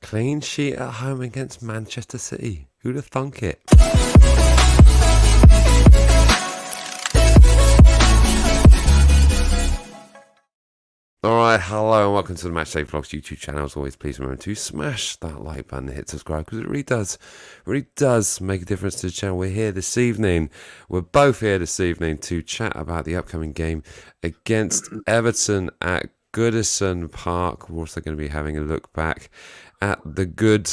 Clean sheet at home against Manchester City. Who'd have thunk it? Alright, hello and welcome to the Matchday Vlogs YouTube channel. As always, please remember to smash that like button and hit subscribe because it really does make a difference to the channel. We're here this evening. We're both here this evening to chat about the upcoming game against Everton at Goodison Park. We're also going to be having a look back at the good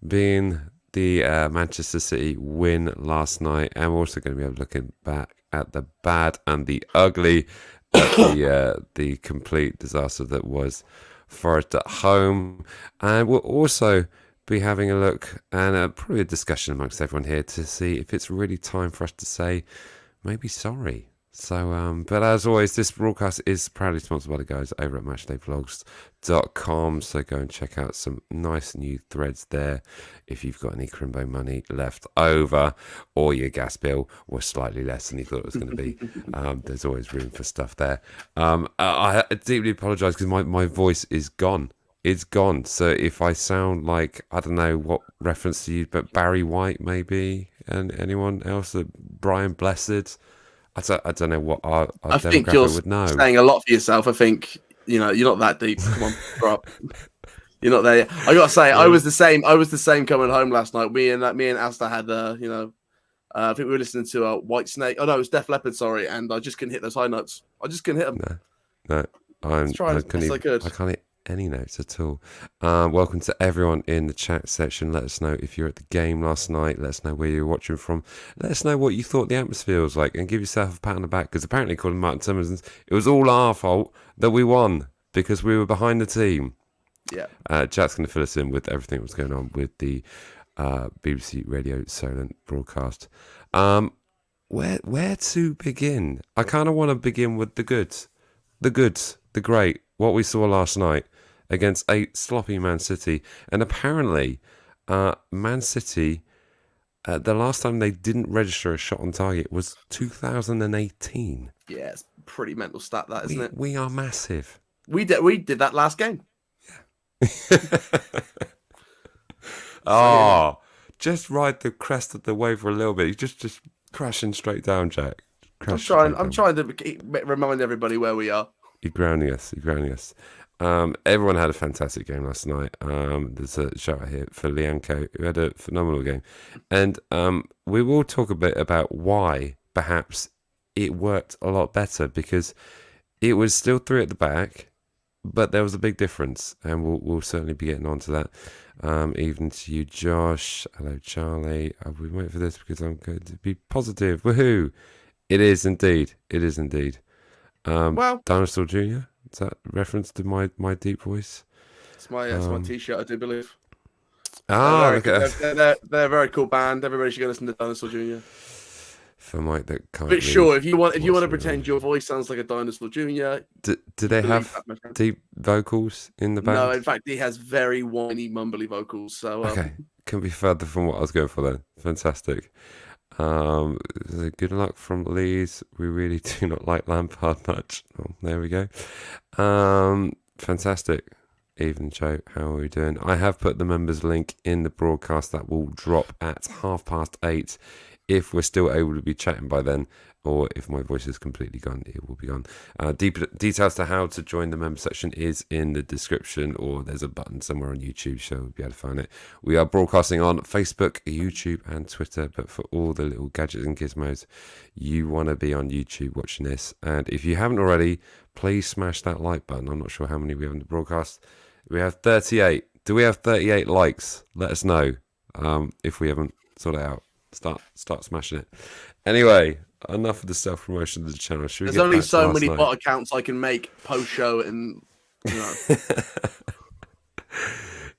being the Manchester City win last night, and we're also going to be looking back at the bad and the ugly the complete disaster that was Forest at home. And we'll also be having a look and probably a discussion amongst everyone here to see if it's really time for us to say maybe sorry. So, but as always, this broadcast is proudly sponsored by the guys over at matchdayvlogs.com. So go and check out some nice new threads there if you've got any Crimbo money left over or your gas bill was slightly less than you thought it was going to be. There's always room for stuff there. I deeply apologise because my voice is gone. It's gone. So if I sound like, I don't know what reference to use, but Barry White maybe, and anyone else, Brian Blessed, I don't know what our I think you're would know. saying a lot for yourself. I think you're not that deep. Come on, bro. You're not there yet. I gotta say, I was the same. I was the same coming home last night. Me and Asta had I think we were listening to White Snake. Oh no, it was Def Leppard. Sorry, and I just couldn't hit those high notes. I just couldn't hit them. No, I can't hit any notes at all. Welcome to everyone in the chat section. Let us know if you're at the game last night. Let us know where you're watching from. Let us know what you thought the atmosphere was like, and give yourself a pat on the back, because apparently, according to Martin Simmons, it was all our fault that we won because we were behind the team. Yeah. Jack's going to fill us in with everything that was going on with the BBC Radio Solent broadcast. Where to begin? I kind of want to begin with the goods, the great, what we saw last night against a sloppy Man City. And apparently, Man City, the last time they didn't register a shot on target was 2018. Yeah, it's a pretty mental stat, that, isn't it? We are massive. We did that last game. Yeah. Just ride the crest of the wave for a little bit. You're just crashing straight down, Jack. I'm trying to remind everybody where we are. You're grounding us. Everyone had a fantastic game last night. There's a shout out here for Lianco, who had a phenomenal game. And we will talk a bit about why perhaps it worked a lot better, because it was still three at the back, but there was a big difference. And we'll certainly be getting on to that. Even to you, Josh. Hello, Charlie. We wait for this because I'm going to be positive. Woohoo! It is indeed. Well, Dinosaur Jr. Is that reference to my deep voice? It's my T-shirt, I do believe. Okay. They're a very cool band. Everybody should go listen to Dinosaur Jr. For Mike that can't. But sure, if you want to pretend your voice sounds like a Dinosaur Jr. Do they have deep vocals in the band? No, in fact, he has very whiny, mumbly vocals. So okay, couldn't be further from what I was going for then. Fantastic. Good luck from Leeds. We really do not like Lampard much. Oh, there we go. Fantastic. Evening, Joe. How are we doing? I have put the members link in the broadcast that will drop at 8:30. If we're still able to be chatting by then, or if my voice is completely gone, it will be gone. Details to how to join the member section is in the description, or there's a button somewhere on YouTube, so you'll be able to find it. We are broadcasting on Facebook, YouTube, and Twitter, but for all the little gadgets and gizmos, you want to be on YouTube watching this. And if you haven't already, please smash that like button. I'm not sure how many we have in the broadcast. We have 38. Do we have 38 likes? Let us know if we haven't sorted it out. Start smashing it. Anyway, enough of the self-promotion of the channel. There's only so many bot accounts I can make post-show and,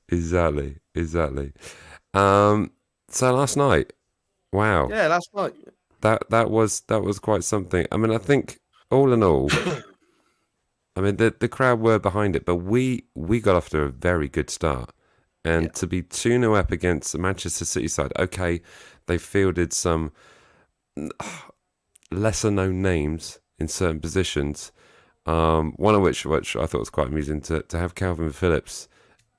Exactly. So last night, wow. Yeah, last night. That was quite something. I mean, I think all in all, I mean the crowd were behind it, but we got off to a very good start. And to be 2-0 up against the Manchester City side, okay, they fielded some lesser known names in certain positions. One of which I thought was quite amusing to have Calvin Phillips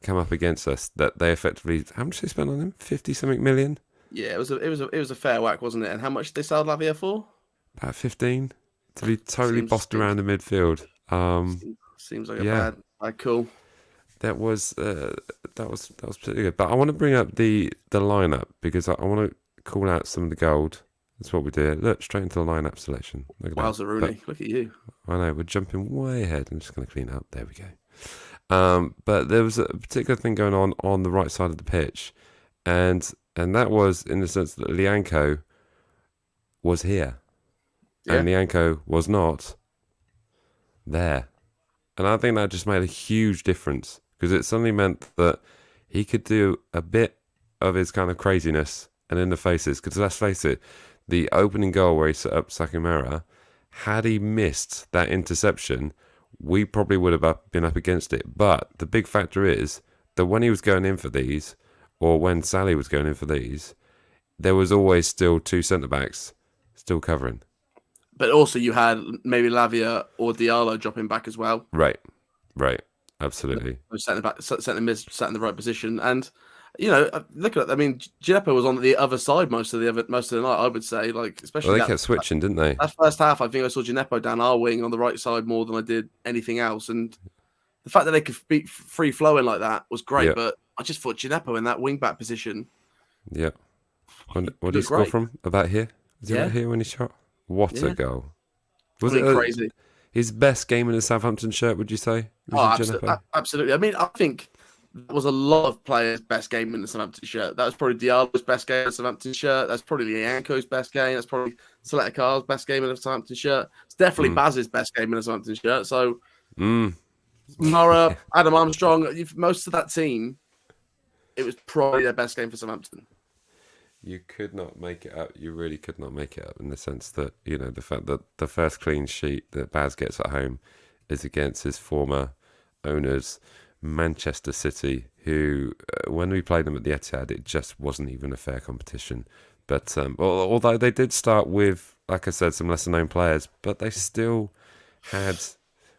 come up against us. That they effectively, how much they spent on him? 50 something million. Yeah, it was a fair whack, wasn't it? And how much did they sell Lavia for? About 15 to be totally Seems bossed around the midfield. seems like a Yeah, bad call. that was particularly good. But I want to bring up the lineup because I want to call out some of the gold. That's what we did. Look, straight into the lineup selection. Look at that. Wowza, Rooney! Look at you. I know, we're jumping way ahead. I'm just going to clean it up. There we go. But there was a particular thing going on the right side of the pitch, and that was in the sense that Lianco was here, and Lianco was not there, and I think that just made a huge difference because it suddenly meant that he could do a bit of his kind of craziness and in the faces. Because let's face it, the opening goal where he set up Sakimara, had he missed that interception, we probably would have been up against it. But the big factor is that when he was going in for these, or when Sally was going in for these, there was always still two centre-backs still covering. But also you had maybe Lavia or Diallo dropping back as well. Right. Absolutely. Centre in the right position. And, look at that. I mean, Gineppo was on the other side most of the night, I would say. Like, especially they kept switching, didn't they? That first half, I think I saw Gineppo down our wing on the right side more than I did anything else. And the fact that they could be free flowing like that was great. But I just thought Gineppo in that wing back position. Yeah. What did he score from? About here? Was he about here when he shot? What a goal. Was it crazy? His best game in a Southampton shirt, would you say? Absolutely. I mean, I think that was a lot of players' best game in the Southampton shirt. That was probably Diallo's best game in the Southampton shirt. That's probably Lianco's best game. That's probably Saleta best game in the Southampton shirt. It's definitely Baz's best game in the Southampton shirt. So, Mara, Adam Armstrong, most of that team, it was probably their best game for Southampton. You could not make it up. You really could not make it up in the sense that, the fact that the first clean sheet that Baz gets at home is against his former owners, Manchester City, who, when we played them at the Etihad, it just wasn't even a fair competition. But although they did start with, like I said, some lesser-known players, but they still had...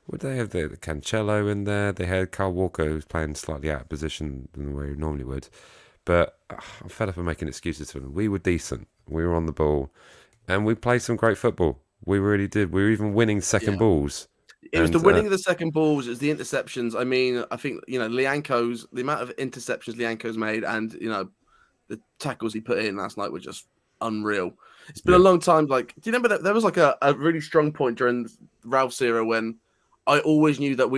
Would they have the Cancelo in there? They had Kyle Walker, who's playing slightly out of position than the way he normally would. But I'm fed up of making excuses for them. We were decent. We were on the ball. And we played some great football. We really did. We were even winning second balls. It was the winning of the second balls. It was the interceptions. I mean, I think, the amount of interceptions Lianco's made and, the tackles he put in last night were just unreal. It's been a long time. Like, do you remember that there was like a really strong point during Ralph's era when I always knew that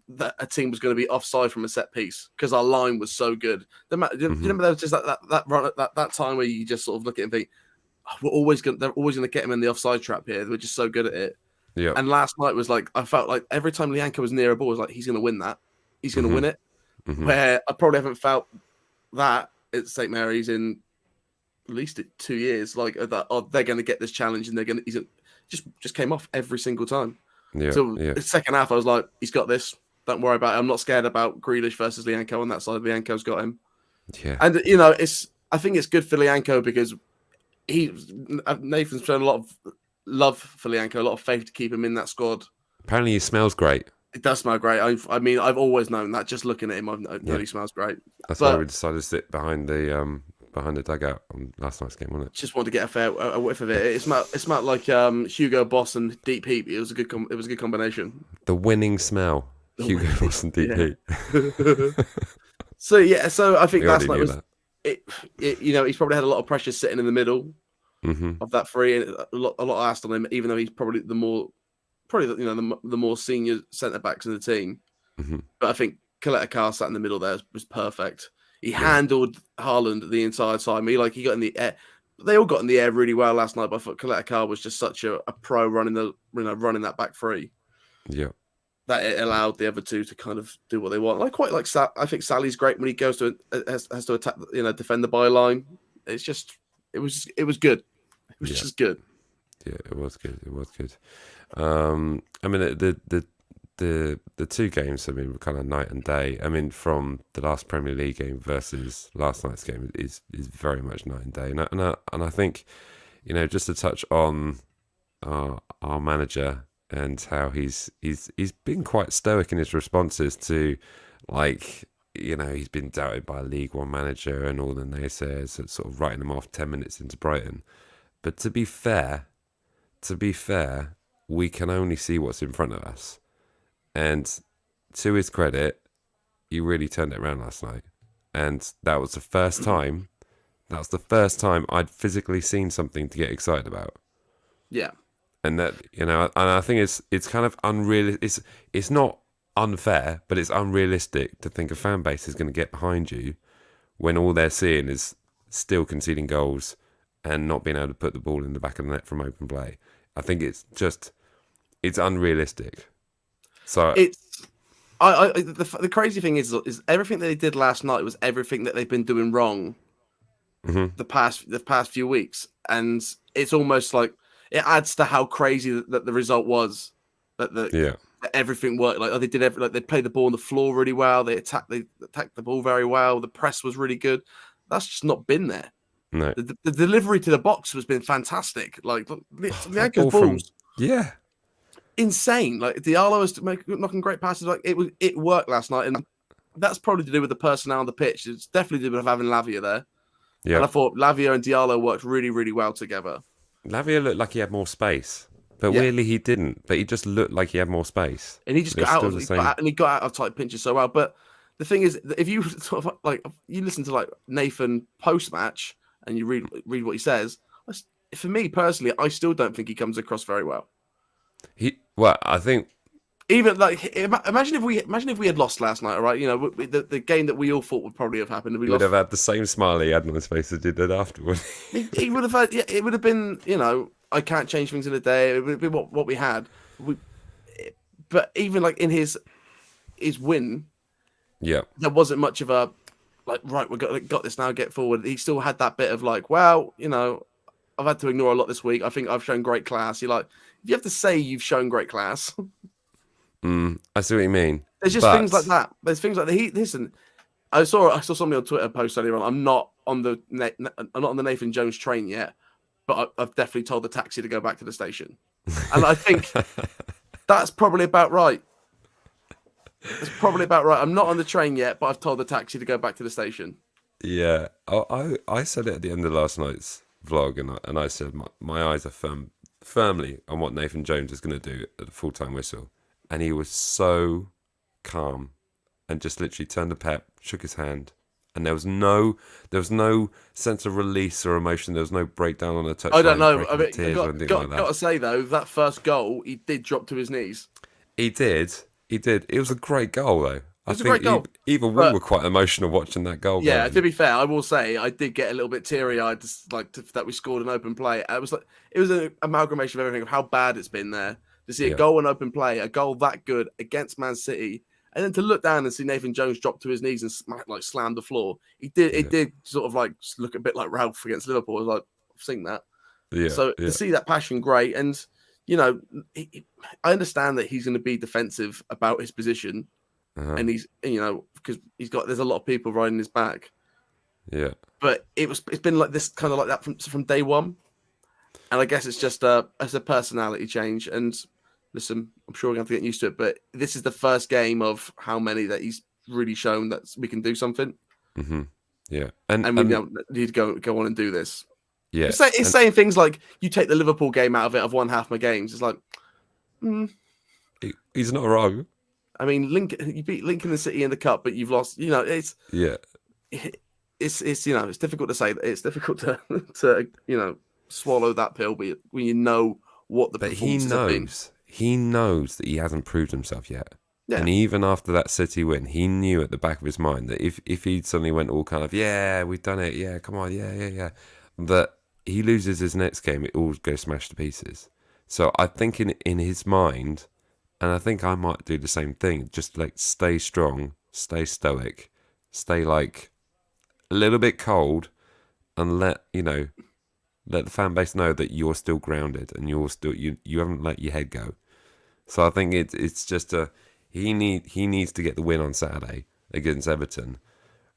that a team was going to be offside from a set piece because our line was so good. Do you remember there was just that time where you just sort of look at it and think, they're always going to get him in the offside trap here. We're just so good at it. Yeah. And last night was like, I felt like every time Lianco was near a ball, I was like, he's going to win that. He's going to win it. Where I probably haven't felt that at St. Mary's in at least 2 years. Like, they're going to get this challenge and he's just came off every single time. Yeah, so the second half, I was like, he's got this. Don't worry about it. I'm not scared about Grealish versus Lianco on that side. Lianco's got him. Yeah. And, I think it's good for Lianco because Nathan's shown a lot of love for Lianco, a lot of faith to keep him in that squad. Apparently he smells great. It does smell great. I've always known that. Just looking at him, I've known he smells great. That's why we decided to sit behind the dugout on last night's game, wasn't it? Just wanted to get a whiff of it. It smelled like Hugo Boss and Deep Heat. It was a good combination. The winning smell. Hugo Boss and Deep Heat. So I think last night was it. He's probably had a lot of pressure sitting in the middle of that three, and a lot asked on him, even though he's probably the more senior centre backs in the team. But I think Coletta sat in the middle there was perfect. He handled Haaland the entire time. He got in the air. They all got in the air really well last night. But I thought Coletta was just such a pro running that back three. Yeah, that it allowed the other two to kind of do what they want. I think Sally's great when he goes to has to attack, defend the byline. It's just it was good. It was just good. Yeah, it was good. I mean, the the two games have been kind of night and day. I mean, from the last Premier League game versus last night's game is very much night and day. And I think, just to touch on our manager and how he's been quite stoic in his responses to, like, he's been doubted by a League One manager and all the naysayers, sort of writing him off 10 minutes into Brighton. But to be fair, we can only see what's in front of us. And to his credit, he really turned it around last night. And that was the first time. I'd physically seen something to get excited about. Yeah. And that, and I think it's kind of unrealistic. It's not unfair, but it's unrealistic to think a fan base is going to get behind you when all they're seeing is still conceding goals and not being able to put the ball in the back of the net from open play. I think it's unrealistic. So the crazy thing is everything that they did last night was everything that they've been doing wrong the past few weeks, and it's almost like it adds to how crazy that the result was. That everything worked. Like they played the ball on the floor really well. They attacked the ball very well. The press was really good. That's just not been there. No, the delivery to the box has been fantastic. Like the Yankees balls, insane. Like Diallo was knocking great passes. Like it worked last night, and that's probably to do with the personnel on the pitch. It's definitely to do with having Lavia there. Yeah, and I thought Lavia and Diallo worked really, really well together. Lavia looked like he had more space, but weirdly he didn't. But he just looked like he had more space, and he just got out of tight pinches so well. But the thing is, if you sort of like you listen to like Nathan post match and you read what he says, for me personally, I still don't think he comes across very well. I think even like imagine if we had lost last night, all right? The game that we all thought would probably have happened. He would have had the same smile he had on his face as he did afterwards. he would have had. Yeah, it would have been. I can't change things in a day. It would have been what we had. But even like in his win, there wasn't much of a like. Right, we got this now. Get forward. He still had that bit of like, well, I've had to ignore a lot this week. I think I've shown great class. You're like, if you have to say you've shown great class. I see what you mean. There's just things like that. There's things like that. Listen, I saw somebody on Twitter post earlier on. I'm not on the Nathan Jones train yet, but I've definitely told the taxi to go back to the station, and I think that's probably about right. It's probably about right. I'm not on the train yet, but I've told the taxi to go back to the station. Yeah, I said it at the end of last night's vlog, and I said my eyes are firmly on what Nathan Jones is going to do at the full-time whistle. And he was so calm and just literally turned to Pep, shook his hand, and there was no sense of release or emotion. There was no breakdown on the touchline. I don't know. Got to say though, that first goal, he did drop to his knees. He did. It was a great goal though. I think a great goal. Even we were quite emotional watching that goal. Yeah, to be fair, I will say I did get a little bit teary-eyed, that we scored an open play. It was an amalgamation of everything of how bad it's been there. To see a goal and open play, a goal that good against Man City, and then to look down and see Nathan Jones drop to his knees and slam the floor. It did sort of like look a bit like Ralph against Liverpool. I was like, I've seen that. Yeah. So to see that passion, great. And I understand that he's going to be defensive about his position, and he's because there's a lot of people riding his back. Yeah. But it's been like this kind of like that from day one, and I guess it's just a personality change. And listen, I'm sure we're going to have to get used to it, but this is the first game of how many that he's really shown that we can do something. Mm-hmm. Yeah. And we need to go on and do this. Yeah. It's saying things like, you take the Liverpool game out of it, I've won half my games. It's like, he's not wrong. I mean, you beat Lincoln City in the cup, but you've lost, it's difficult to say. It's difficult to swallow that pill when you know what the performances have been. He knows that he hasn't proved himself yet. Yeah. And even after that City win, he knew at the back of his mind that if he suddenly went all kind of, yeah, we've done it, yeah, come on, yeah, that he loses his next game, it all goes smashed to pieces. So I think in his mind, and I think I might do the same thing, just like stay strong, stay stoic, stay like a little bit cold, and let the fan base know that you're still grounded and you haven't let your head go. So I think it's just he needs to get the win on Saturday against Everton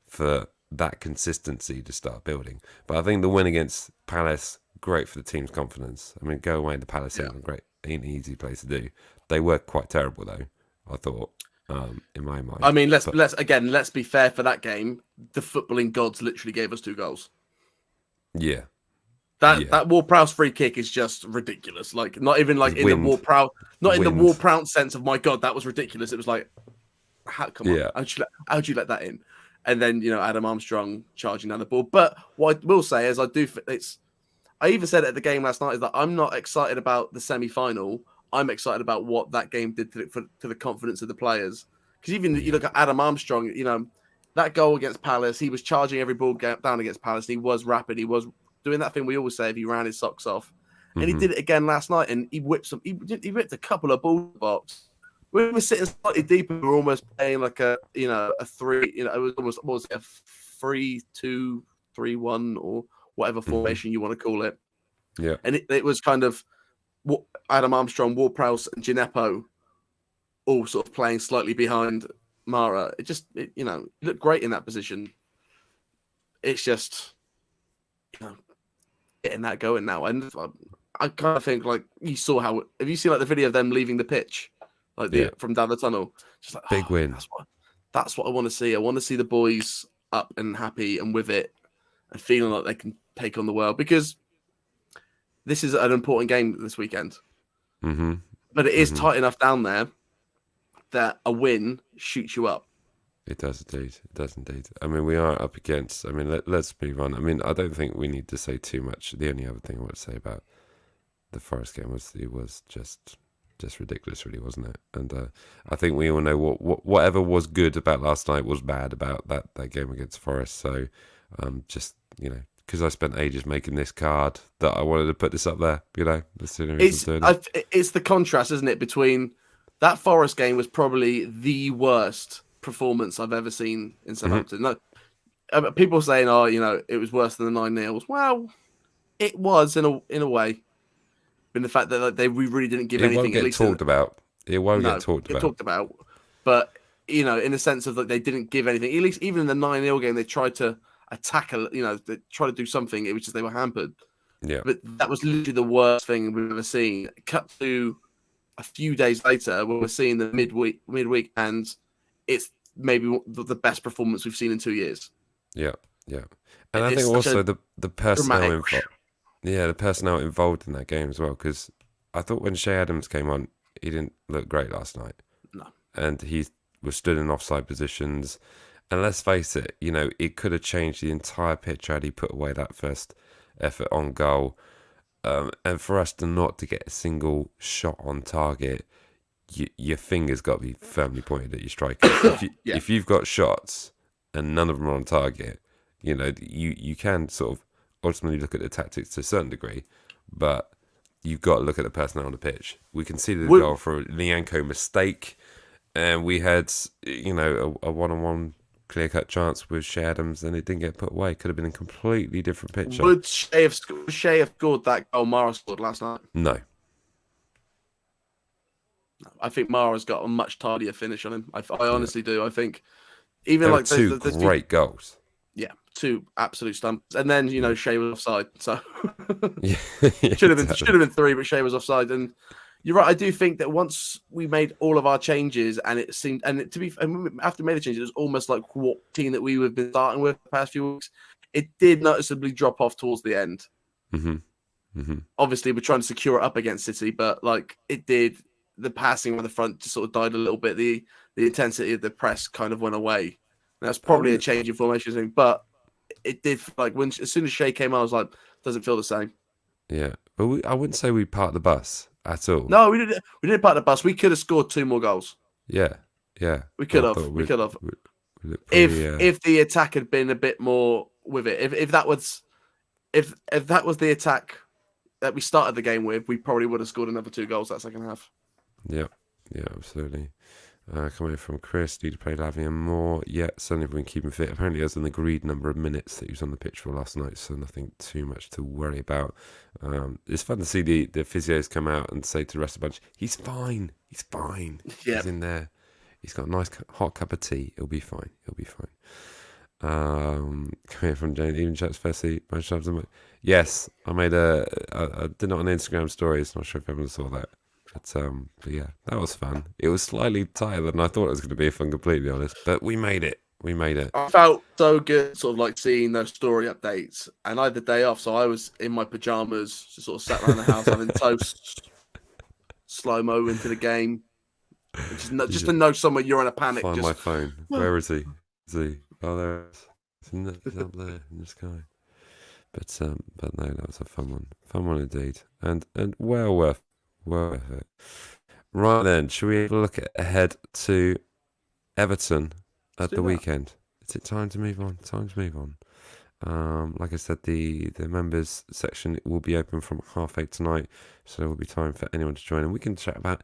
for that consistency to start building. But I think the win against Palace, great for the team's confidence. I mean, go away to Palace Yeah. ain't a great, ain't an easy place to do. They were quite terrible though, I thought, in my mind. I mean, let's be fair for that game. The footballing gods literally gave us 2 goals. Yeah. That Ward-Prowse free kick is just ridiculous. Like, not even like in the Ward-Prowse, in the Ward-Prowse sense of, my God, that was ridiculous. It was like, come on, how'd you let that in? And then, Adam Armstrong charging down the ball. But what I will say is, I even said it at the game last night, is that I'm not excited about the semi-final. I'm excited about what that game did to the confidence of the players. Because even you look at Adam Armstrong, that goal against Palace, he was charging every ball down against Palace. He was rapid. He was doing that thing we always say if he ran his socks off. And he did it again last night, and he whipped some. He whipped a couple of ball box. We were sitting slightly deeper. We were almost playing like a 3. It was almost, what was it, a 3-2, 3-1, or whatever formation you want to call it. Yeah. And it was kind of Adam Armstrong, Ward-Prowse, and Gineppo all sort of playing slightly behind Mara. It looked great in that position. It's just, getting that going now. And I kind of think, like, you saw have you seen like the video of them leaving the pitch, like from down the tunnel? Just like, big win. That's what I want to see. I want to see the boys up and happy and with it and feeling like they can take on the world, because this is an important game this weekend. But it is tight enough down there that a win shoots you up. It does indeed. It does indeed. I mean, we are up against. I mean, let's move on. I mean, I don't think we need to say too much. The only other thing I would say about the Forest game was it was just ridiculous, really, wasn't it? And I think we all know whatever was good about last night was bad about that game against Forest. So, just because I spent ages making this card, that I wanted to put this up there. It's the contrast, isn't it, between that Forest game was probably the worst performance I've ever seen in Southampton. No, people saying, it was worse than the 9-0. Well, it was in a way, in the fact that we really didn't give anything. It won't get talked about. It won't get talked about. But in the sense of that, they didn't give anything. At least even in the 9-0 game, they tried to attack. They tried to do something. It was just they were hampered. Yeah. But that was literally the worst thing we've ever seen. Cut to a few days later, when we're seeing the midweek, and it's maybe the best performance we've seen in 2 years. Yeah. And I think also the personnel involved. Yeah, the personnel involved in that game as well, because I thought when Shea Adams came on, he didn't look great last night. No. And he was stood in offside positions. And let's face it, it could have changed the entire picture had he put away that first effort on goal. And for us to get a single shot on target, your finger's got to be firmly pointed at your striker. If you've got shots and none of them are on target, you can sort of ultimately look at the tactics to a certain degree, but you've got to look at the personnel on the pitch. We conceded a goal for a Lianco mistake, and we had a one-on-one clear-cut chance with Shea Adams, and it didn't get put away. Could have been a completely different picture. Would Shea have scored that goal Mara scored last night? No. I think Mara's got a much tidier finish on him. I honestly do. I think even there like two great goals. Yeah, 2 absolute stumps, and then Shea was offside, so should have been 3, but Shea was offside. And you're right. I do think that once we made all of our changes, and it seemed, and after we made the changes, it was almost like what team that we have been starting with the past few weeks. It did noticeably drop off towards the end. Obviously, we're trying to secure it up against City, but like it did. The passing on the front just sort of died a little bit. The intensity of the press kind of went away. And that's probably a change in formation thing, but it did as soon as Shea came on, I was like, doesn't feel the same. Yeah, but I wouldn't say we parked the bus at all. No, we didn't. We didn't park the bus. We could have scored 2 more goals. Yeah. We could have. If the attack had been a bit more with it. If that was the attack that we started the game with, we probably would have scored another 2 goals that second half. Yeah, absolutely. Coming from Chris, need to play Lavia more. Yeah, certainly if we can keep him fit. Apparently, he has an agreed number of minutes that he was on the pitch for last night, so nothing too much to worry about. It's fun to see the physios come out and say to the rest of the bunch, he's fine. Yeah. He's in there. He's got a nice hot cup of tea. It'll be fine. It'll be fine. Come here from Jane. Even chats firstly. Yes, I did it on Instagram stories. Not sure if everyone saw that. But yeah, that was fun. It was slightly tighter than I thought it was going to be, if I'm completely honest. But we made it. We made it. I felt so good, sort of like seeing those story updates. And I had the day off, so I was in my pajamas, just sort of sat around the house having toast, slow mo into the game. Just to know somewhere you're in a panic. Find my phone. Where is he? Is he? Oh, there he is. He's up there in the sky. But no, that was a fun one indeed, and well worth it. Right then, should we look ahead to Everton at the weekend? Is it time to move on? Like I said, the members section will be open from 8:30 tonight, so there will be time for anyone to join, and we can chat about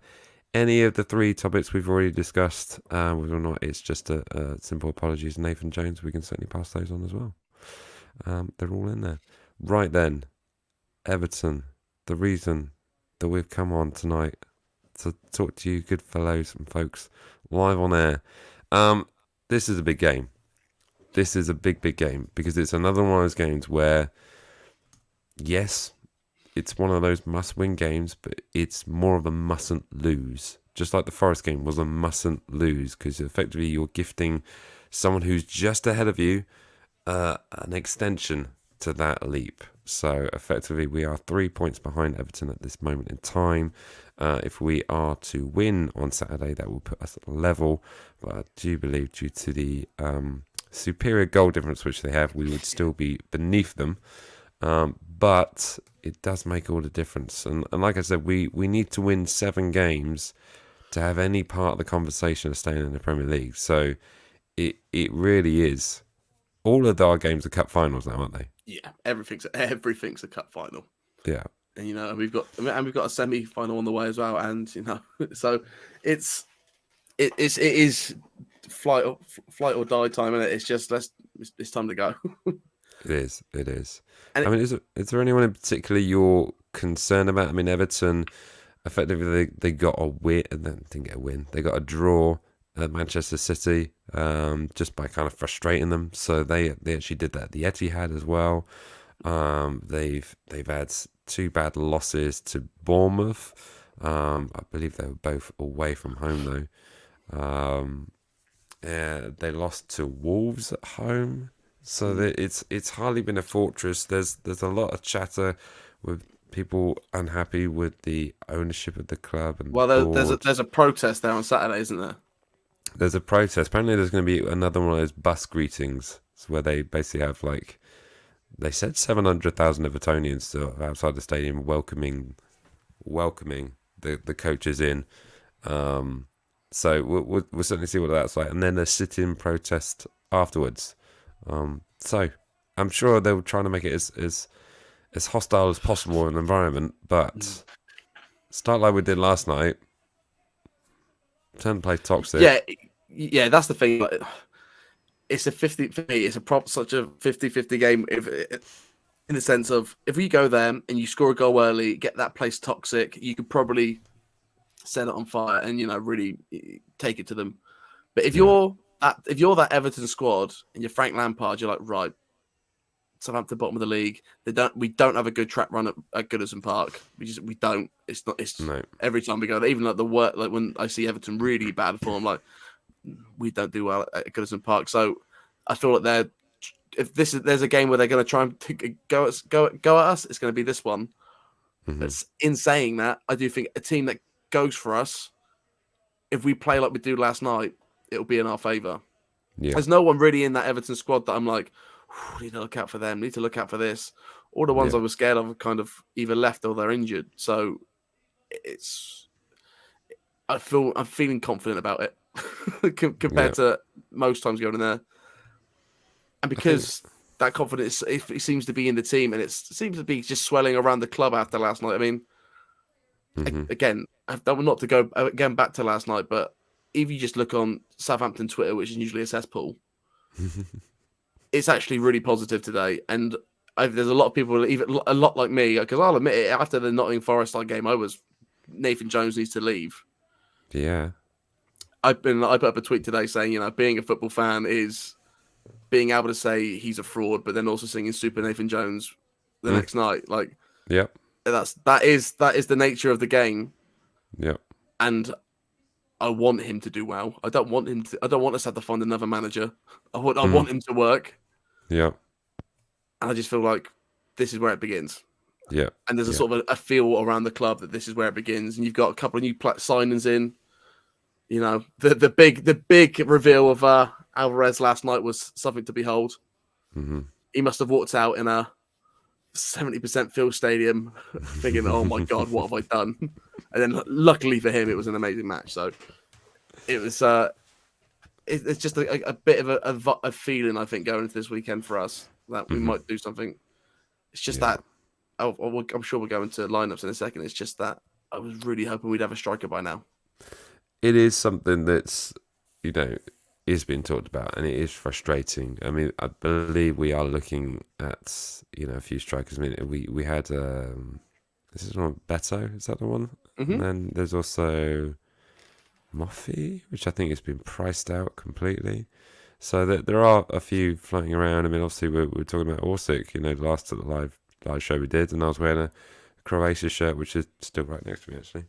any of the 3 topics we've already discussed. Whether or not it's just a simple apologies, Nathan Jones, we can certainly pass those on as well. They're all in there. Right then, Everton, the reason that we've come on tonight to talk to you good fellows and folks live on air. This is a big game. This is a big game because it's another one of those games where, yes, it's one of those must-win games, but it's more of a mustn't lose. Just like the Forest game was a mustn't lose because effectively you're gifting someone who's just ahead of you an extension to that leap. So effectively we are 3 points behind Everton at this moment in time. If we are to win on Saturday, that will put us at level, but I do believe due to the superior goal difference which they have, we would still be beneath them, but it does make all the difference, and like I said, we need to win 7 games to have any part of the conversation of staying in the Premier League. So it really is. All of our games are cup finals now, aren't they? Yeah, everything's a cup final. Yeah, and we've got a semi-final on the way as well, and so it is flight or die time, and it's just it's time to go. It is. And is there anyone in particular you're concerned about? I mean, Everton effectively they got a win, didn't get a win. They got a draw at Manchester City, just by kind of frustrating them. So they actually did that at the Etihad as well. They've had 2 bad losses to Bournemouth. I believe they were both away from home though. They lost to Wolves at home. So it's hardly been a fortress. There's a lot of chatter with people unhappy with the ownership of the club. And there's a protest there on Saturday, isn't there? There's a protest. Apparently, there's going to be another one of those bus greetings, where they basically have they said 700,000 Evertonians outside the stadium welcoming the coaches in. So we'll certainly see what that's like, and then a sit-in protest afterwards. So I'm sure they were trying to make it as hostile as possible an environment, but start like we did last night. Turn play toxic. Yeah, that's the thing. Like, it's a 50 for me. It's such a 50-50 game. In the sense of if we go there and you score a goal early, get that place toxic, you could probably set it on fire and really take it to them. But if you're that Everton squad and you're Frank Lampard, you're like, right, Southampton bottom of the league. We don't have a good track run at Goodison Park. We don't. It's no. Every time we go there, even like when I see Everton really bad form, like we don't do well at Goodison Park. So I feel like there's a game where they're going to try and go at us, it's going to be this one. Mm-hmm. But in saying that, I do think a team that goes for us, if we play like we do last night, it'll be in our favour. Yeah. There's no one really in that Everton squad that I'm like, need to look out for them, need to look out for this. All the ones I was scared of have kind of either left or they're injured. So I'm feeling confident about it compared to most times going in there. And because that confidence, it seems to be in the team, and it seems to be just swelling around the club after last night. I mean, again, not to go again back to last night, but if you just look on Southampton Twitter, which is usually a cesspool, it's actually really positive today. And there's a lot of people, even a lot like me, because I'll admit it, after the Nottingham Forest game, Nathan Jones needs to leave. Yeah. I put up a tweet today saying, being a football fan is being able to say he's a fraud, but then also singing Super Nathan Jones the next night. Like Yep. that is the nature of the game, Yep. and I want him to do well. I don't want him to. I don't want us to have to find another manager. I want him to work, Yep. and I just feel like this is where it begins. Yep. And there's a sort of a feel around the club that this is where it begins. And you've got a couple of new signings in. The big reveal of Alvarez last night was something to behold. Mm-hmm. He must have walked out in a 70% filled stadium thinking, oh my God, what have I done? And then luckily for him, it was an amazing match. So it was, it's just a bit of a feeling, I think, going into this weekend for us that we might do something. It's just that, I'm sure we'll go into lineups in a second. It's just that I was really hoping we'd have a striker by now. It is something that's, is being talked about, and it is frustrating. I mean, I believe we are looking at, a few strikers. I mean, we had, this is one, Beto, is that the one? Mm-hmm. And then there's also Moffy, which I think has been priced out completely. So there are a few floating around. I mean, obviously we're talking about Orsic, the last of the live show we did, and I was wearing a Croatia shirt, which is still right next to me, actually.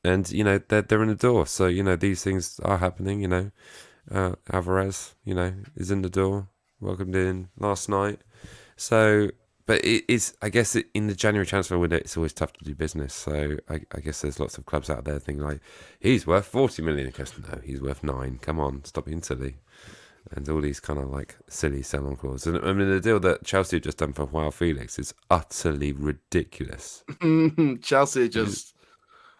And, they're in the door. So, these things are happening, Alvarez, is in the door, welcomed in last night. So, but it is, I guess, in the January transfer window, it's always tough to do business. So I guess there's lots of clubs out there thinking like, he's worth 40 million. No, he's worth 9. Come on, stop being silly. And all these kind of like silly sell-on clauses. And I mean, the deal that Chelsea have just done for Joao Felix is utterly ridiculous. Chelsea just...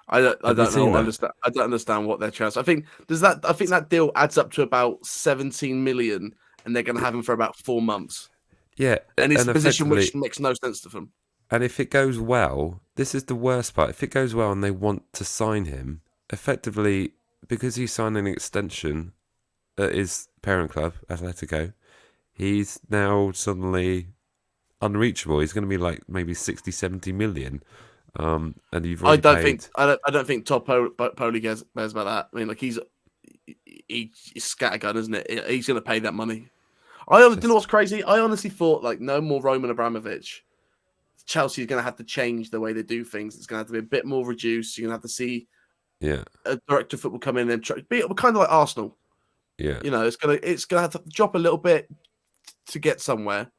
I don't understand what their transfer. I think that deal adds up to about 17 million, and they're going to have him for about 4 months. Yeah, and it's a position which makes no sense to them. And if it goes well, this is the worst part. If it goes well and they want to sign him, effectively, because he's signed an extension at his parent club, Atletico, he's now suddenly unreachable. He's going to be like maybe 60, 70 million. And you've already I don't think Todd Poli cares about that. I mean, like he's scattergun, isn't it? He's going to pay that money. You know what's crazy? I honestly thought like no more Roman Abramovich. Chelsea is going to have to change the way they do things. It's going to have to be a bit more reduced. You're going to have to see a director of football come in and be kind of like Arsenal. Yeah, it's gonna have to drop a little bit to get somewhere.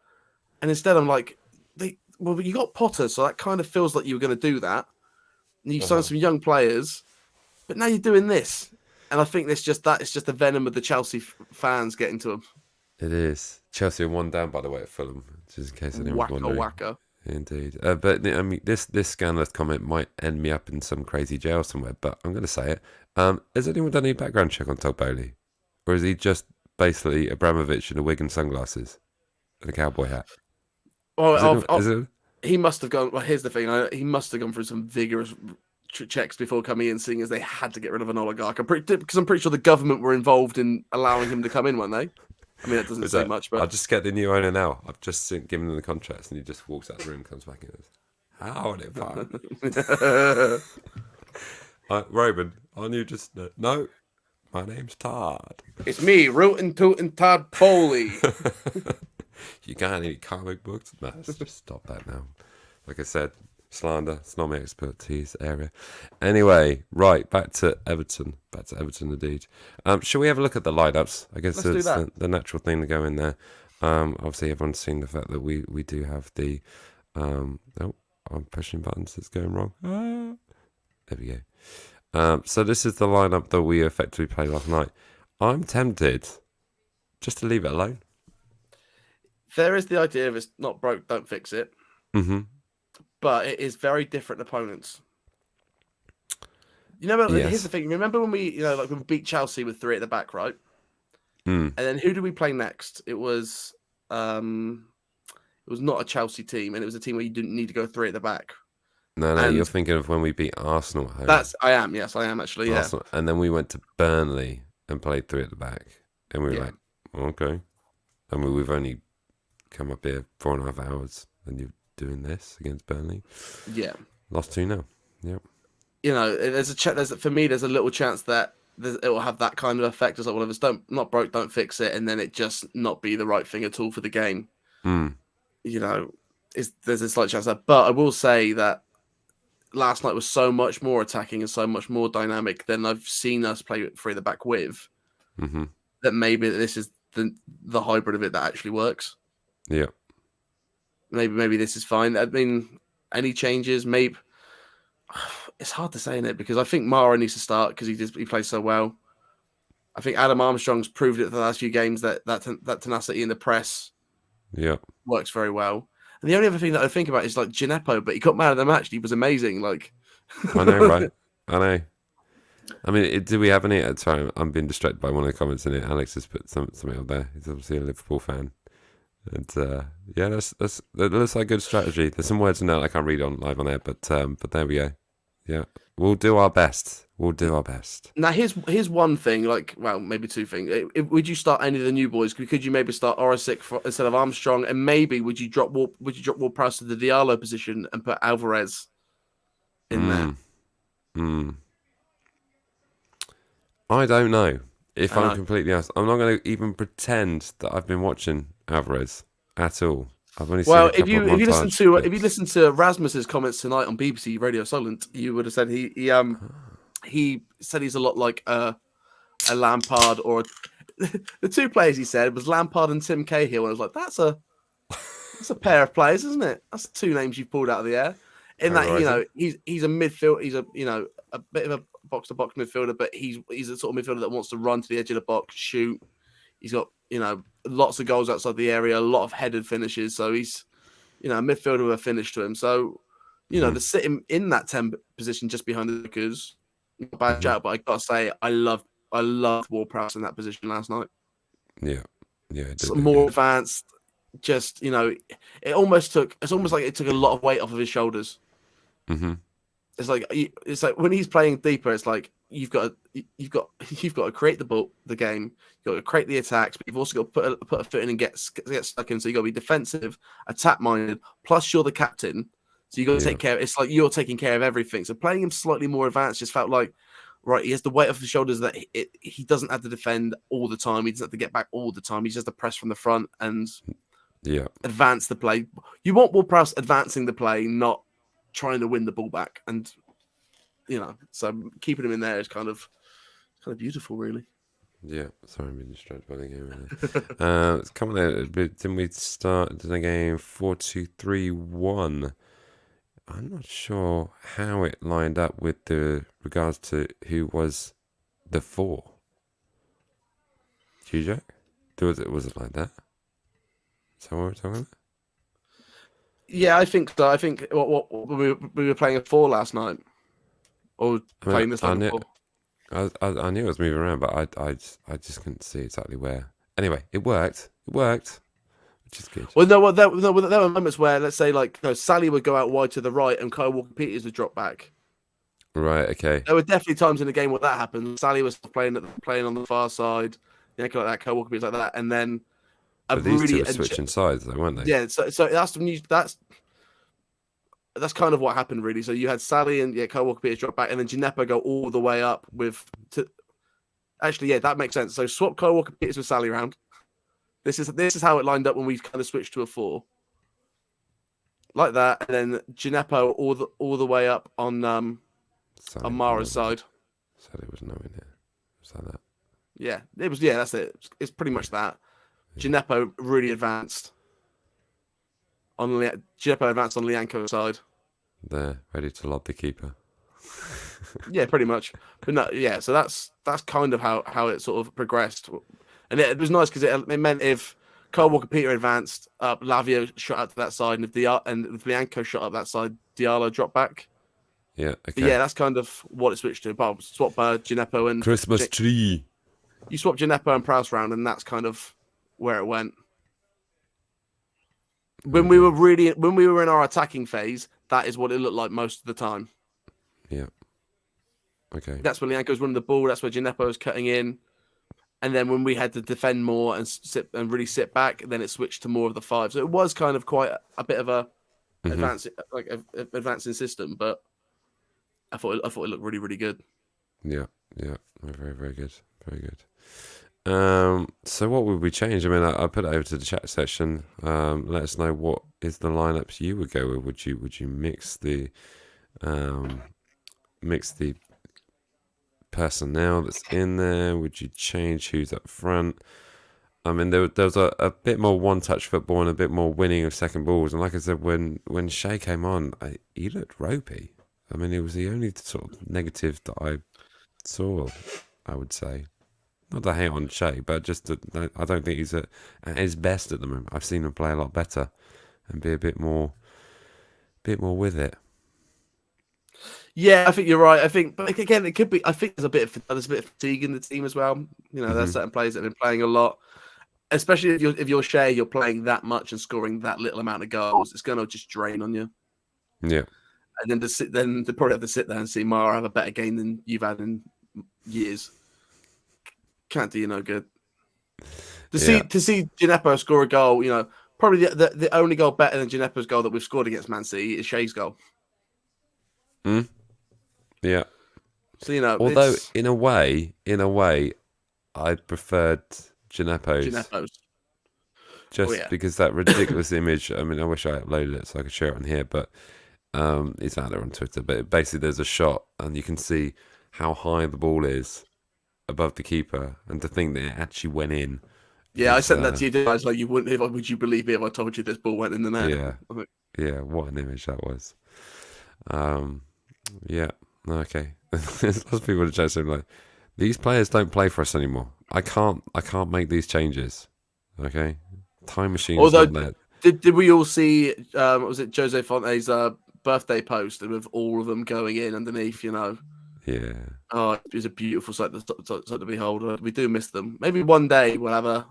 And instead, I'm like, you got Potter, so that kind of feels like you were going to do that. And you signed some young players, but now you're doing this. And I think it's just the venom of the Chelsea fans getting to them. It is. Chelsea are 1 down, by the way, at Fulham, just in case anyone's wondering. Whacker. Indeed. But I mean, this scandalous comment might end me up in some crazy jail somewhere, but I'm going to say it. Has anyone done any background check on Todd Bowley? Or is he just basically Abramovich in a wig and sunglasses and a cowboy hat? He must have gone. Well, here's the thing. He must have gone through some vigorous checks before coming in, seeing as they had to get rid of an oligarch. I'm pretty sure the government were involved in allowing him to come in, weren't they? I mean, that doesn't say much, but I'll just get the new owner now. I've just given him the contracts, and he just walks out the room, comes back, and goes, "Howdy, pal." Roman, aren't you just no? My name's Todd. It's me, Rootin' Tootin' Todd Foley. You got any comic books? No, let's just stop that now. Like I said, slander. It's not my expertise area. Anyway, right, back to Everton. Back to Everton, indeed. Shall we have a look at the lineups? I guess it's the natural thing to go in there. Obviously, everyone's seen the fact that we do have the... I'm pushing buttons. It's going wrong. There we go. So this is the lineup that we effectively played last night. I'm tempted just to leave it alone. There is the idea of it's not broke, don't fix it. Mm-hmm. But it is very different opponents. Here's the thing. Remember when we beat Chelsea with 3 at the back, right? Mm. And then who did we play next? It was not a Chelsea team, and it was a team where you didn't need to go 3 at the back. No, you're thinking of when we beat Arsenal at home. I am actually, yeah. Arsenal, and then we went to Burnley and played 3 at the back, and we were like, okay. I mean, we've only come up here 4.5 hours, and you're doing this against Burnley. Yeah. Lost 2-0. Yep. there's for me, there's a little chance that it will have that kind of effect. It's like, well, if it's not broke, don't fix it, and then it just not be the right thing at all for the game. Mm. There's a slight chance that. But I will say that last night was so much more attacking and so much more dynamic than I've seen us play three at the back with. Mm-hmm. That maybe this is the hybrid of it that actually works. Yeah. Maybe this is fine. I mean, any changes? Maybe it's hard to say in it because I think Mara needs to start because he plays so well. I think Adam Armstrong's proved it the last few games that tenacity in the press works very well. And the only other thing that I think about is like Gineppo, but he got man of the match. He was amazing. Like I know, right? I know. I mean, do we have any? Sorry, I'm being distracted by one of the comments in it. Alex has put something up there. He's obviously a Liverpool fan, and that looks like a good strategy. There's some words in there I can't read on live on air, but there we go. Yeah, we'll do our best. We'll do our best. Now, here's one thing. Like, well, maybe two things. Would you start any of the new boys? Could you maybe start Orisic instead of Armstrong? And maybe would you drop Ward-Prowse to the Diallo position and put Alvarez in there? I don't know. If I'm completely honest, I'm not going to even pretend that I've been watching Alvarez at all. I've only seen a couple of if you listen to Rasmus's comments tonight on BBC Radio Solent, you would have said he said he's a lot like a Lampard or the two players he said was Lampard and Tim Cahill, and I was like, that's a pair of players, isn't it? That's two names you've pulled out of the air. In that, he's a midfield, he's a bit of a box to box midfielder, but he's a sort of midfielder that wants to run to the edge of the box, shoot. He's got lots of goals outside the area, a lot of headed finishes. So he's a midfielder with a finish to him. So to sit him in that 10 position just behind the Vickers, not a bad shout. But I gotta say, I loved Ward-Prowse in that position last night. Yeah, more advanced. Just it's almost like it took a lot of weight off of his shoulders. Mm-hmm. It's like when he's playing deeper, it's like you've got to create the game, you've got to create the attacks, but you've also got to put a foot in and get stuck in. So you got to be defensive, attack minded. Plus, you're the captain, so you got to take care. It's like you're taking care of everything. So playing him slightly more advanced just felt like he has the weight off his shoulders that he doesn't have to defend all the time. He doesn't have to get back all the time. He's just a press from the front and advance the play. You want Ward-Prowse advancing the play, not trying to win the ball back, and so keeping him in there is kind of beautiful, really. Yeah, sorry, I'm being distracted by the game. It's coming out. Didn't we start the game 4-2-3-1? I'm not sure how it lined up with the regards to who was the four. Jack? Was it like that? Is that what we're talking about? Yeah, I think so. I think what we were playing a 4 last night, or playing this night before. I knew it was moving around, but I just couldn't see exactly where. Anyway, it worked. It worked, which is good. Well, there were moments where, let's say, like Sally would go out wide to the right, and Kyle Walker-Peters would drop back. Right. Okay. There were definitely times in the game where that happened. Sally was playing on the far side, like that. Kyle Walker-Peters like that, and then. But these two were switching sides, though, weren't they? Yeah, so that's kind of what happened, really. So you had Sally and Kyle Walker-Peters drop back, and then Gineppo go all the way up Actually, that makes sense. So swap Kyle Walker-Peters with Sally around. This is how it lined up when we kind of switched to a 4, like that, and then Gineppo all the way up on Mara's side. Sally was nowhere near. Was that? Yeah, it was. Yeah, that's it. It's pretty much that. Gineppo really advanced on Lianco's side. There, ready to lob the keeper. Yeah, pretty much. But no, yeah. So that's kind of how it sort of progressed, and it was nice because it meant if Kyle Walker-Peters advanced up, Lavio shot out to that side, and if Lianco shot up that side, Diallo dropped back. Yeah. Okay. But yeah, that's kind of what it switched to. But swap Gineppo and Christmas tree. You swap Gineppo and Prowse round, and that's kind of where it went. When we were in our attacking phase, that is what it looked like most of the time. Yeah. Okay. That's when Lianco was running the ball. That's where Gineppo was cutting in, and then when we had to defend more and really sit back, then it switched to more of the 5. So it was kind of quite a bit of a advancing system. But I thought it looked really, really good. Yeah, yeah, very, very good, very good. So what would we change? I mean, I put it over to the chat section. Let us know what is the lineups you would go with. Would you um, mix the personnel that's in there? Would you change who's up front? I mean, there was a bit more one-touch football and a bit more winning of second balls. And like I said, when Shea came on, he looked ropey. I mean, it was the only sort of negative that I saw, I would say. Not to hate on Shea, but just that I don't think he's at his best at the moment. I've seen him play a lot better and be a bit more with it. Yeah, I think you're right. I think, but again, it could be. I think there's a bit of fatigue in the team as well. You know, there's certain players that have been playing a lot, especially if you're Shea, you're playing that much and scoring that little amount of goals. It's going to just drain on you. Yeah. And then they probably have to sit there and see Mara have a better game than you've had in years. Can't do you no good. To see Gineppo score a goal, you know, probably the only goal better than Gineppo's goal that we've scored against Man City is Shea's goal. Yeah. So you know, although in a way, I preferred Gineppo's. Just because that ridiculous image. I mean, I wish I uploaded it so I could share it on here, but it's out there on Twitter. But basically, there's a shot, and you can see how high the ball is above the keeper, and to think that it actually went in. Yeah, I sent that to you guys. Like, you wouldn't. Would you believe me if I told you this ball went in the net? Yeah, yeah. What an image that was. Yeah. Okay. There's lots of people in the chat saying like, these players don't play for us anymore. I can't make these changes. Okay. Time machine. Although, is not did we all see? Was it Jose Fonte's birthday post with all of them going in underneath? You know. Yeah. Oh, it was a beautiful sight to behold. We do miss them. Maybe one day we'll have a.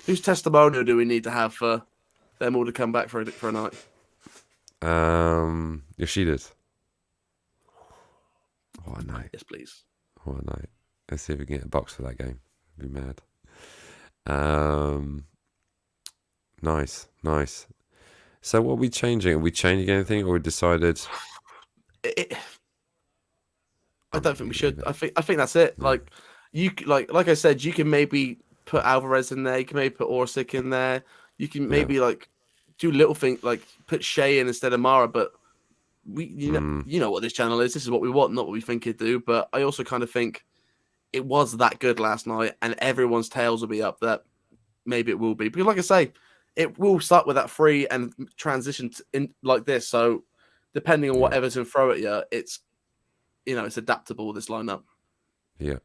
Whose testimonial do we need to have for them all to come back for a night? If she did. What a night. Yes, please. What a night. Let's see if we can get a box for that game. I'd be mad. Nice. So what are we changing? Are we changing anything, or we decided? I don't think we should. I think that's it. No. Like I said, you can maybe put Alvarez in there. You can maybe put Orsic in there. You can maybe do little things like put Shea in instead of Mara. But you know what this channel is. This is what we want, not what we think it do. But I also kind of think it was that good last night, and everyone's tails will be up that maybe it will be. Because like I say, it will start with that free and transition in like this. So depending on what Everton throw at you, it's adaptable, this lineup. Yeah,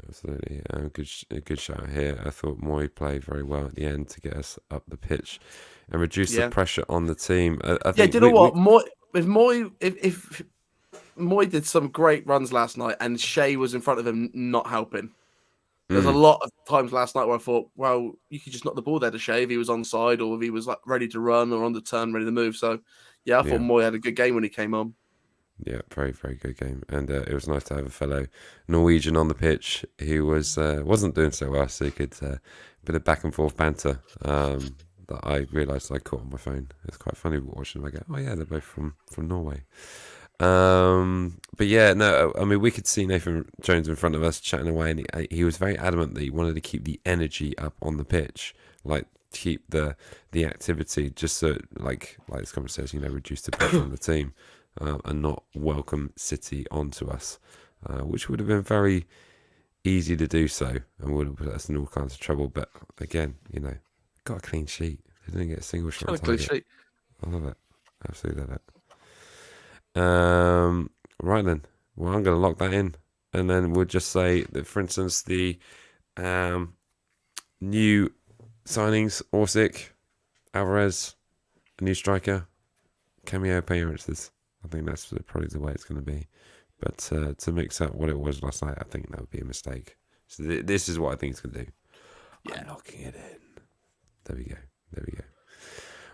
absolutely. A good shot here. I thought Moy played very well at the end to get us up the pitch and reduce the pressure on the team. I think do you know what? If Moy did some great runs last night and Shea was in front of him not helping. There's a lot of times last night where I thought, well, you could just knock the ball there to Shea if he was onside or if he was like ready to run or on the turn, ready to move. So, I thought Moy had a good game when he came on. Yeah, very, very good game. And it was nice to have a fellow Norwegian on the pitch who wasn't doing so well, so you could bit of back and forth banter that I realised I caught on my phone. It's quite funny watching them. I go, oh yeah, they're both from Norway. But yeah, no, I mean, we could see Nathan Jones in front of us chatting away, and he was very adamant that he wanted to keep the energy up on the pitch, like keep the activity, just so like this conversation, reduce the pressure on the team. And not welcome City onto us, which would have been very easy to do so and would have put us in all kinds of trouble. But again, got a clean sheet. They didn't get a single shot on target. I love it. Absolutely love it. Right then. Well, I'm going to lock that in. And then we'll just say that, for instance, the new signings, Orsic, Alvarez, a new striker, cameo appearances. I think that's probably the way it's going to be. But to mix up what it was last night, I think that would be a mistake. So this is what I think it's going to do. Yeah. I'm locking it in. There we go.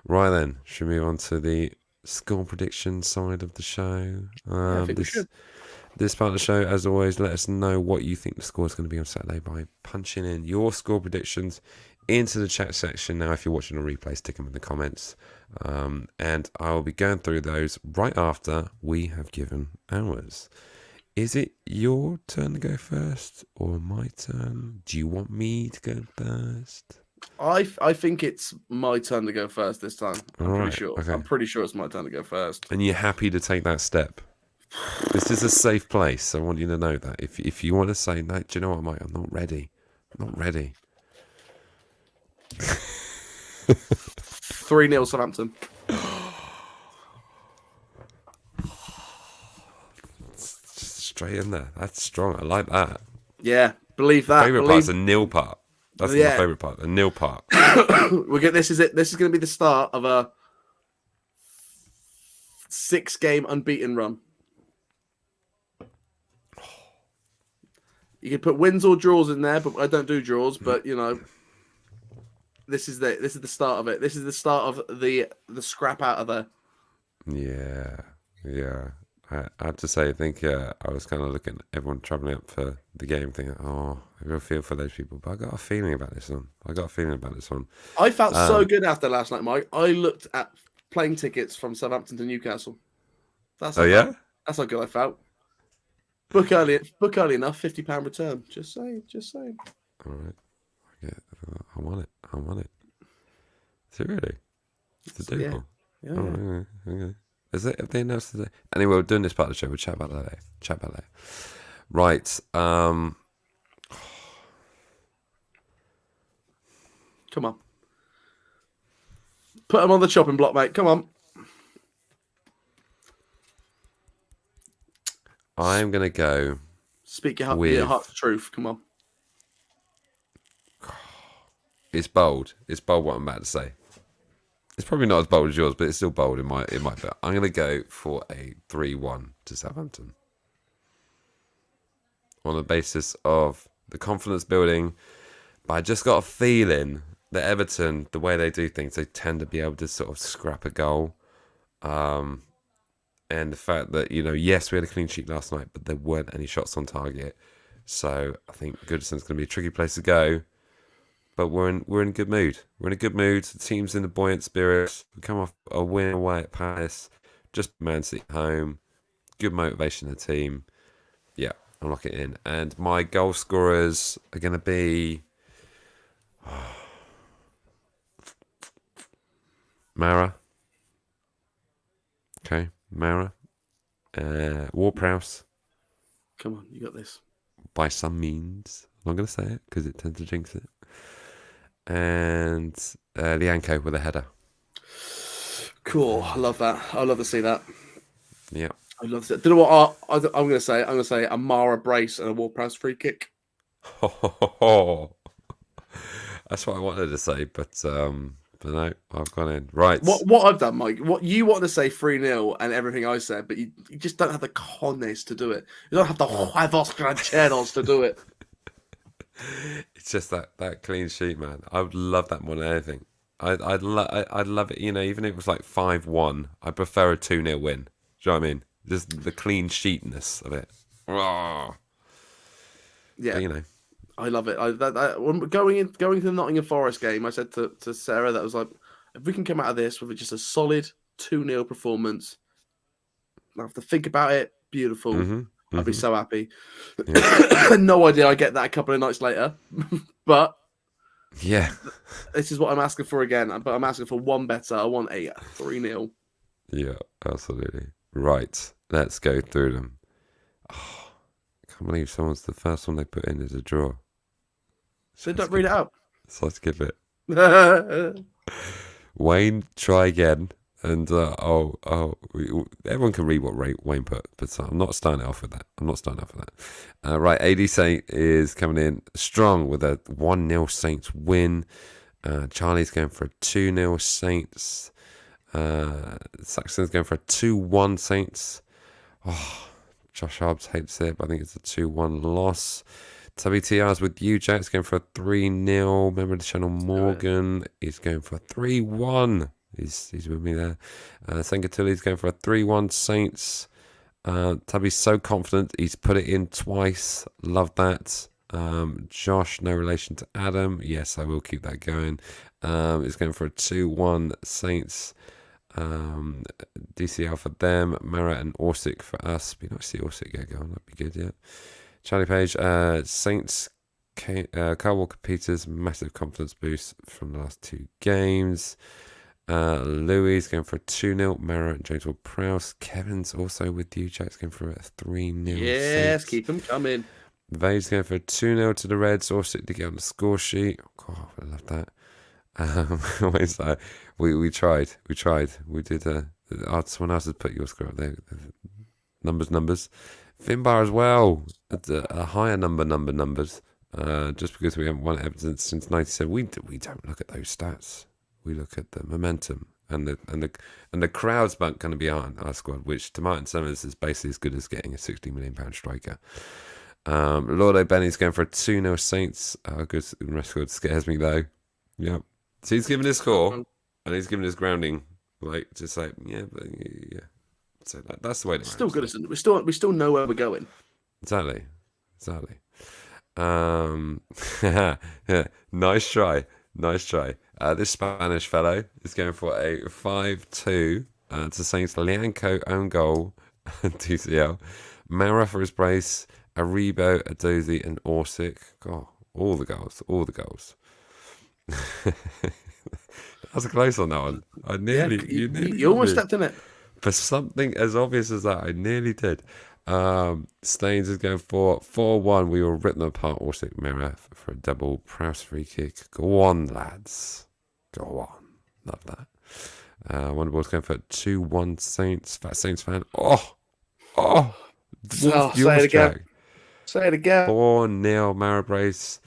Right then, should we move on to the score prediction side of the show? I think we should. This part of the show, as always, let us know what you think the score is going to be on Saturday by punching in your score predictions into the chat section now. If you're watching a replay, stick them in the comments. And I will be going through those right after we have given ours. Is it your turn to go first or my turn? Do you want me to go first? I think it's my turn to go first this time. I'm pretty sure. Okay. I'm pretty sure it's my turn to go first. And you're happy to take that step? This is a safe place. I want you to know that. If you want to say, no, do you know what, Mike? I'm not ready. I'm not ready. 3-0 Southampton. Straight in there. That's strong. I like that. Yeah, believe that. Favorite part's the nil part. That's my favorite part. The nil part. This is it. This is going to be the start of a 6-game unbeaten run. You can put wins or draws in there, but I don't do draws. But you know, this is the start of it. This is the start of the scrap out of there. Yeah. I have to say, I think I was kind of looking at everyone travelling up for the game, thinking, oh, I real feel for those people. But I got a feeling about this one. I felt so good after last night, Mike. I looked at plane tickets from Southampton to Newcastle. That's how good I felt. Book early enough, £50 return. Just saying. All right. Yeah, I want it. Is it really? It's a doable. Yeah. Oh, okay. Have they announced today? Anyway, we're doing this part of the show. We'll chat about that later. Right. Come on. Put them on the chopping block, mate. Come on. I'm going to go... Speak your heart's truth. Come on. It's bold. It's bold what I'm about to say. It's probably not as bold as yours, but it's still bold in my bet. I'm going to go for a 3-1 to Southampton. On the basis of the confidence building. But I just got a feeling that Everton, the way they do things, they tend to be able to sort of scrap a goal. And the fact that, yes, we had a clean sheet last night, but there weren't any shots on target. So I think Goodison's going to be a tricky place to go. But we're in good mood. We're in a good mood. The team's in a buoyant spirit. We come off a win away at Palace. Just Man City home. Good motivation in the team. Yeah, I'll lock it in. And my goal scorers are going to be... Mara. Okay, Mara. Ward-Prowse. Come on, you got this. By some means. I'm not going to say it because it tends to jinx it. And Lianco with a header. Cool. I love that. I love to see that. Yeah. I love to see that. Do you know what I'm going to say? I'm going to say a Mara brace and a Ward-Prowse free kick. That's what I wanted to say, but no, I've gone in. Right. What I've done, Mike, what you want to say 3-0 and everything I said, but you just don't have the cojones to do it. You don't have the huevos grancheros to do it. It's just that clean sheet, man. I would love that more than anything. I'd love it. Even if it was like 5-1, I prefer a 2-0 win. Do you know what I mean? Just the clean sheetness of it. Oh. Yeah, but, I love it. When going to the Nottingham Forest game, I said to Sarah that I was like, if we can come out of this with just a solid 2-0 performance, I have to think about it. Beautiful. Mm-hmm. I'd be so happy. Yeah. No idea I get that a couple of nights later. But yeah, this is what I'm asking for again. But I'm asking for one better. I want a 3-0. Yeah, absolutely. Right, let's go through them. Oh, I can't believe the first one they put in is a draw. So don't read it out. So let's give it. Wayne, try again. And everyone can read what Wayne put, but I'm not starting it off with that. Right, AD Saint is coming in strong with a 1-0 Saints win. Charlie's going for a 2-0 Saints. Saxon's going for a 2-1 Saints. Oh, Josh Hobbs hates it, but I think it's a 2-1 loss. Tubby TR's with you, Jack's going for a 3-0. Member of the channel, Morgan is going for a 3-1. He's with me there. Sankatili's going for a 3-1 Saints. Tubby's so confident. He's put it in twice. Love that. Josh, no relation to Adam. Yes, I will keep that going. Is going for a 2-1 Saints. DCL for them. Mara and Orsic for us. Be nice to see Orsic get going. That'd be good, yeah. Charlie Page, Saints. Kyle Walker Peters, massive confidence boost from the last 2 games. Louis going for a 2-0. Mara and James Ward-Prowse. Kevin's also with you. Jack's going for a 3-0. Yes, Saints. keep them coming. Vade's going for a 2-0 to the Reds. Orsic to get on the score sheet. Oh, God, I love that. Always like, we tried. We did someone else has put your score up there. Numbers. Finbar as well. A higher numbers. Just because we haven't won Everton since '97, we don't look at those stats. We look at the momentum and the crowd's going to be on our squad, which to Martin Summers is basically as good as getting a £60 million striker. Lord O'Benny's going for a 2-0 Saints. Good record scares me though. Yep. So he's giving his score and he's giving his grounding, but yeah. So that's the way. Still good, isn't it? We still know where we're going. Exactly. Yeah, nice try. This Spanish fellow is going for a 5-2 to Saints. Lianco own goal, TCL. Mara for his brace. Aribo, Adozi, and Orsic. God, all the goals. That was a close on that one. You almost stepped in it. For something as obvious as that, I nearly did. Staines is going for 4-1. We will rip them apart. Orsic, Mira for a double. Prowse free kick. Go on, lads. Go on. Love that. Wonderball's going for 2-1 Saints. Fat Saints fan. Oh. Say it again. Say it again. 4-0 Marabrace.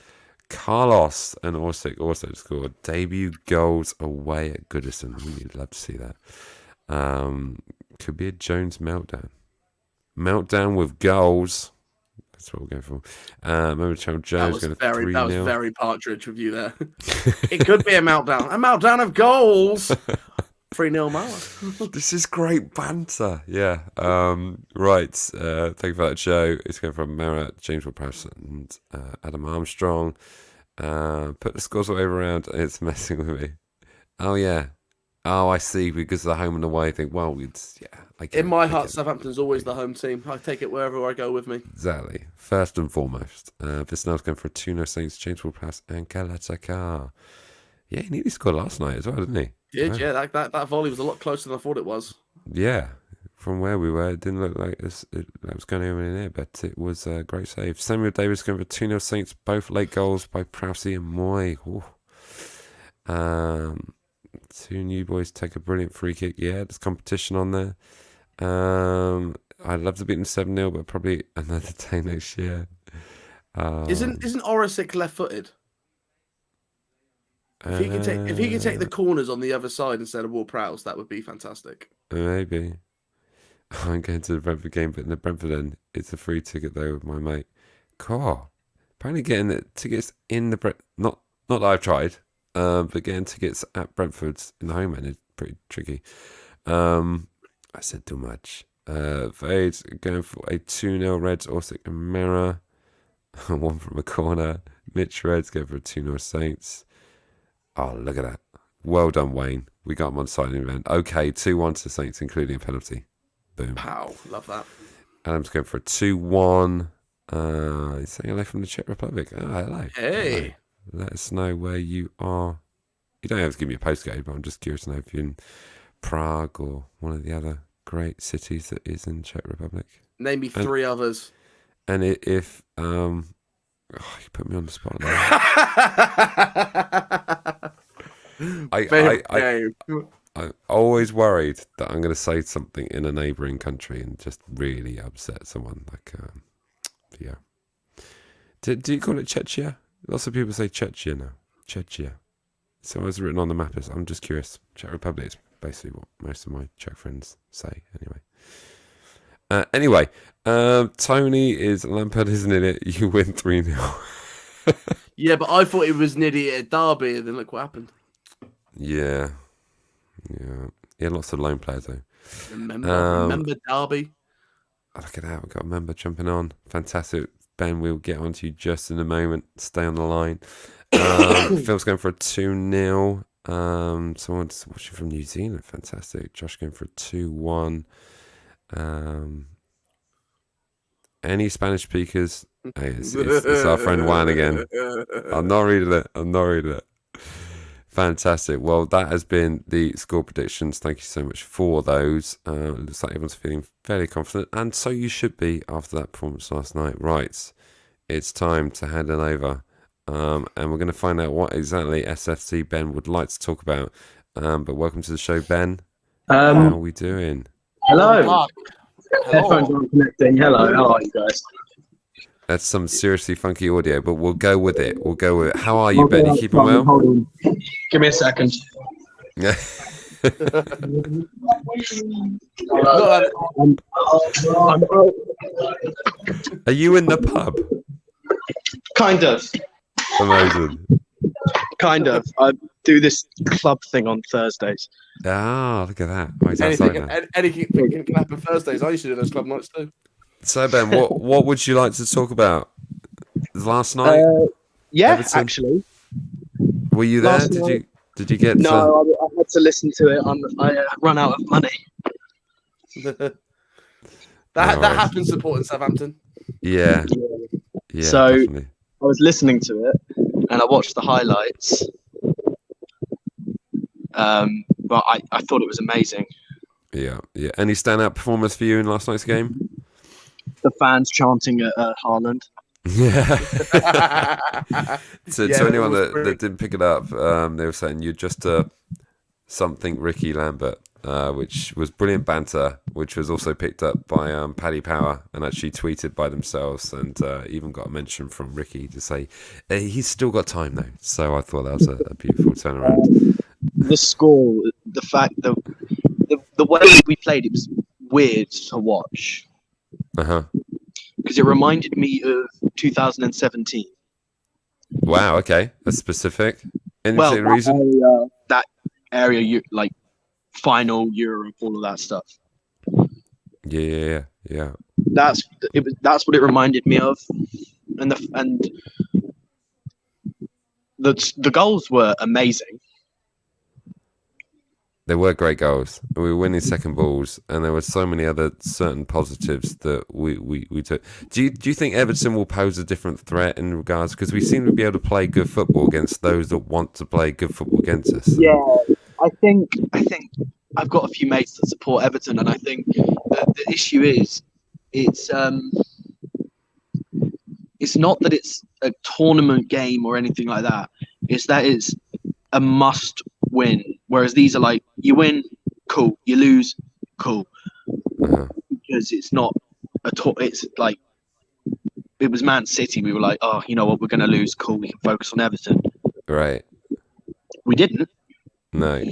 Carlos and Orsic also scored debut goals away at Goodison. We'd love to see that. Could be a Jones meltdown. Meltdown with goals. That's what we're going for. Remember Charles Jones going to 3-0. That was very Partridge with you there. It could be a meltdown. A meltdown of goals. 3-0 Mara. This is great banter. Yeah. Right. Thank you for that, Joe. It's going from Mara, James Ward-Prowse, and Adam Armstrong. Put the scores all over around. It's messing with me. Oh, yeah. Oh, I see. Because the home and away thing. Well, in my heart, Southampton's always the home team. I take it wherever I go with me. Exactly. First and foremost. Visnell's going for a 2-0 Saints, James Ward-Prowse, and Galataka. Yeah, he nearly scored last night as well, didn't he? Yeah. That volley was a lot closer than I thought it was. Yeah. From where we were, it didn't look like it was going anywhere in there, but it was a great save. Samuel Davis going for 2-0 Saints, both late goals by Prowse and Moy. Two new boys take a brilliant free kick. Yeah, there's competition on there. I'd love to beat them 7-0, but probably another day next year. Isn't Orisic left-footed? If he can take the corners on the other side instead of Ward-Prowse, that would be fantastic. Maybe. I'm going to the Brentford game, but in the Brentford end, it's a free ticket though with my mate. Cool. Apparently getting the tickets in the not that I've tried, but getting tickets at Brentford's in the home end is pretty tricky. I said too much. Vade's going for a 2-0 Reds, Orsic and Mara. One from a corner. Mitch Reds going for a 2-0 Saints. Oh, look at that. Well done, Wayne. We got him on signing event. Okay, 2-1 to Saints, including a penalty. Boom. Pow. Love that. Adam's going for a 2-1. He's saying hello from the Czech Republic. Oh, hello. Hey. Hello. Let us know where you are. You don't have to give me a postcode, but I'm just curious to know if you're in Prague or one of the other great cities that is in Czech Republic. Name me 3 others. And if you put me on the spot now. I'm always worried that I'm going to say something in a neighbouring country and just really upset someone. Yeah. Do you call it Czechia? Lots of people say Czechia now. Czechia. So it's written on the map. I'm just curious. Czech Republic is basically what most of my Czech friends say. Anyway. Tony is Lampard, isn't it? You win 3-0. Yeah, but I thought it was nearly a derby, and then look what happened. Yeah. He had lots of lone players though. Remember Derby? Look at that, we've got a member jumping on. Fantastic. Ben, we'll get onto you just in a moment. Stay on the line. Phil's going for a 2-0. Someone's watching from New Zealand. Fantastic. Josh going for a 2-1. Any Spanish speakers? Hey, it's our friend Juan again. I'm not reading it. Fantastic. Well, that has been the score predictions. Thank you so much for those. Looks like everyone's feeling fairly confident, and so you should be after that performance last night. Right, it's time to hand it over, and we're going to find out what exactly SFC Ben would like to talk about. But welcome to the show, Ben. How are we doing? Hello. Headphones aren't connecting. Hello. How are you guys? That's some seriously funky audio, but we'll go with it. How are you, Ben? You keeping well? Hold on. Give me a second. Yeah. Are you in the pub? Kind of. Amazing. Kind of. I do this club thing on Thursdays. Ah, look at that. Oh, he's outside now. Anything can happen Thursdays. I used to do those club nights too. So Ben, what would you like to talk about? Last night? Yeah, Everton? Actually. Were you there? Last night- Did you get? No, I had to listen to it. I run out of money. that Right. happens supporting Southampton. Yeah. So- Definitely. I was listening to it, and I watched the highlights. But I thought it was amazing. Yeah. Any standout performers for you in last night's game? The fans chanting at Haaland. Yeah. To Yeah, anyone it was that brilliant. didn't pick it up, they were saying you're just something Ricky Lambert, which was brilliant banter, which was also picked up by Paddy Power and actually tweeted by themselves, and even got a mention from Ricky to say he's still got time though. So I thought that was a beautiful turnaround. The score, the fact that the way we played, it was weird to watch Uh-huh. because it reminded me of 2017. Wow, okay. That's specific. Any Well, particular reason? that area, like final Europe, all of that stuff. Yeah. That's what it reminded me of, and the goals were amazing. They were great goals. We were winning second balls, and there were so many other certain positives that we took. Do you think Everton will pose a different threat in regards, because we seem to be able to play good football against those that want to play good football against us? Yeah, I think I've got a few mates that support Everton, and I think the issue is it's not that it's a tournament game or anything like that. It's that it's a must win. Whereas these are like, you win, cool. You lose, cool. Uh-huh. Because it's not it's like, it was Man City. We were like, oh, you know what? We're going to lose. Cool. We can focus on Everton. Right. We didn't. No.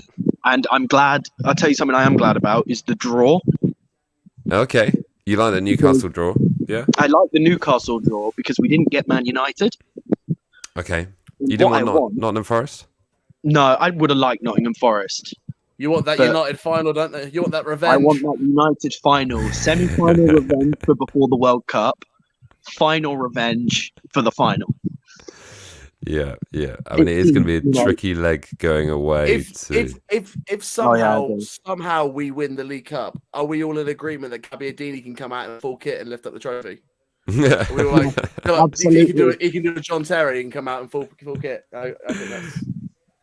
And I'm glad. I'll tell you something I am glad about is the draw. Okay. You like the Newcastle draw? Yeah. I like the Newcastle draw because we didn't get Man United. Okay. You didn't What I want Nottingham Forest? No, I would have liked Nottingham Forest. You want that But- United final, don't they? You want that revenge. I want that United final, semi-final revenge for before the World Cup, final revenge for the final. Yeah. I mean, it is going to be a Right. tricky leg going away. If somehow we win the League Cup, are we all in agreement that Gabbiadini can come out in full kit and lift up the trophy? Yeah. We were like, no, Absolutely. he can do a John Terry and come out in full kit. I think that's.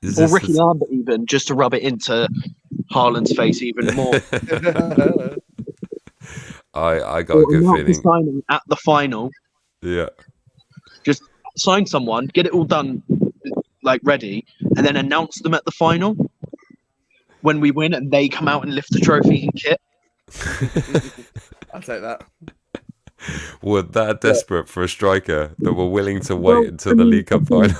Is Or this Ricky the- Lambert even, just to rub it into Haaland's face even more. I got a Or good announce the feeling. signing at the final. Yeah. Sign someone, get it all done, like ready, and then announce them at the final when we win and they come out and lift the trophy in kit. I'll take that. We're that desperate for a striker that we're willing to wait until the League Cup final.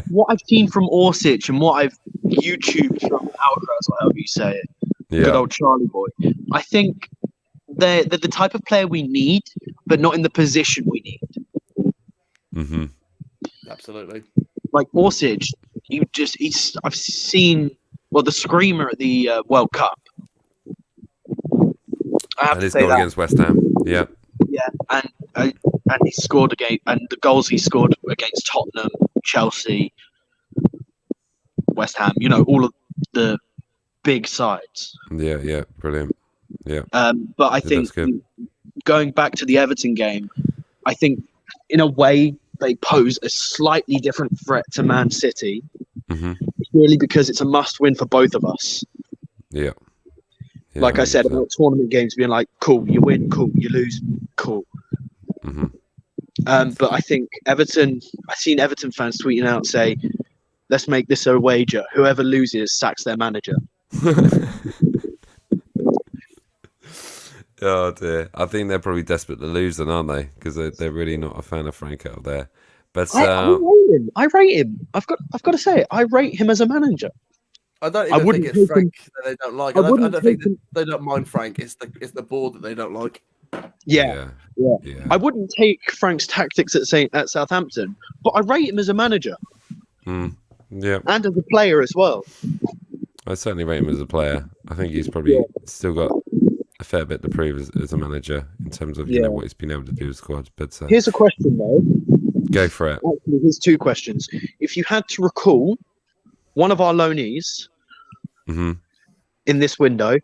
What I've seen from Orsic and what I've YouTubed from Alcaraz, or however you say it, good Yeah. old Charlie boy, I think they're the type of player we need, but not in the position we need. Mm-hmm. Absolutely. Like Orsic, I've seen, well, the screamer at the World Cup. I have And to his say goal that. against West Ham. Yeah. Yeah, and and he scored against, and the goals he scored against Tottenham, Chelsea, West Ham. All of the big sides. Yeah, brilliant. Yeah, But I it looks think good. going back to the Everton game, I think in a way they pose a slightly different threat to Man City, Hmm. purely because it's a must-win for both of us. Yeah. Like I said 100%. about tournament games being like, cool, you win, cool, you lose, cool. Hmm. But I think I've seen Everton fans tweeting out, say, let's make this a wager. Whoever loses sacks their manager. Oh dear, I think they're probably desperate to lose, then, aren't they? Because they're really not a fan of Frank out there. But I rate him. I've got to say it. I rate him as a manager. I don't I even think wouldn't it's take Frank him. that they don't like. I I wouldn't don't think take him. they don't mind Frank. It's the board that they don't like. Yeah. I wouldn't take Frank's tactics at Southampton, but I rate him as a manager Yeah. and as a player as well. I certainly rate him as a player. I think he's probably still got a fair bit to prove as a manager in terms of what he's been able to do with the squad. But Here's a question, though. go for it. Actually, here's two questions. If you had to recall one of our loanees Hmm. in this window,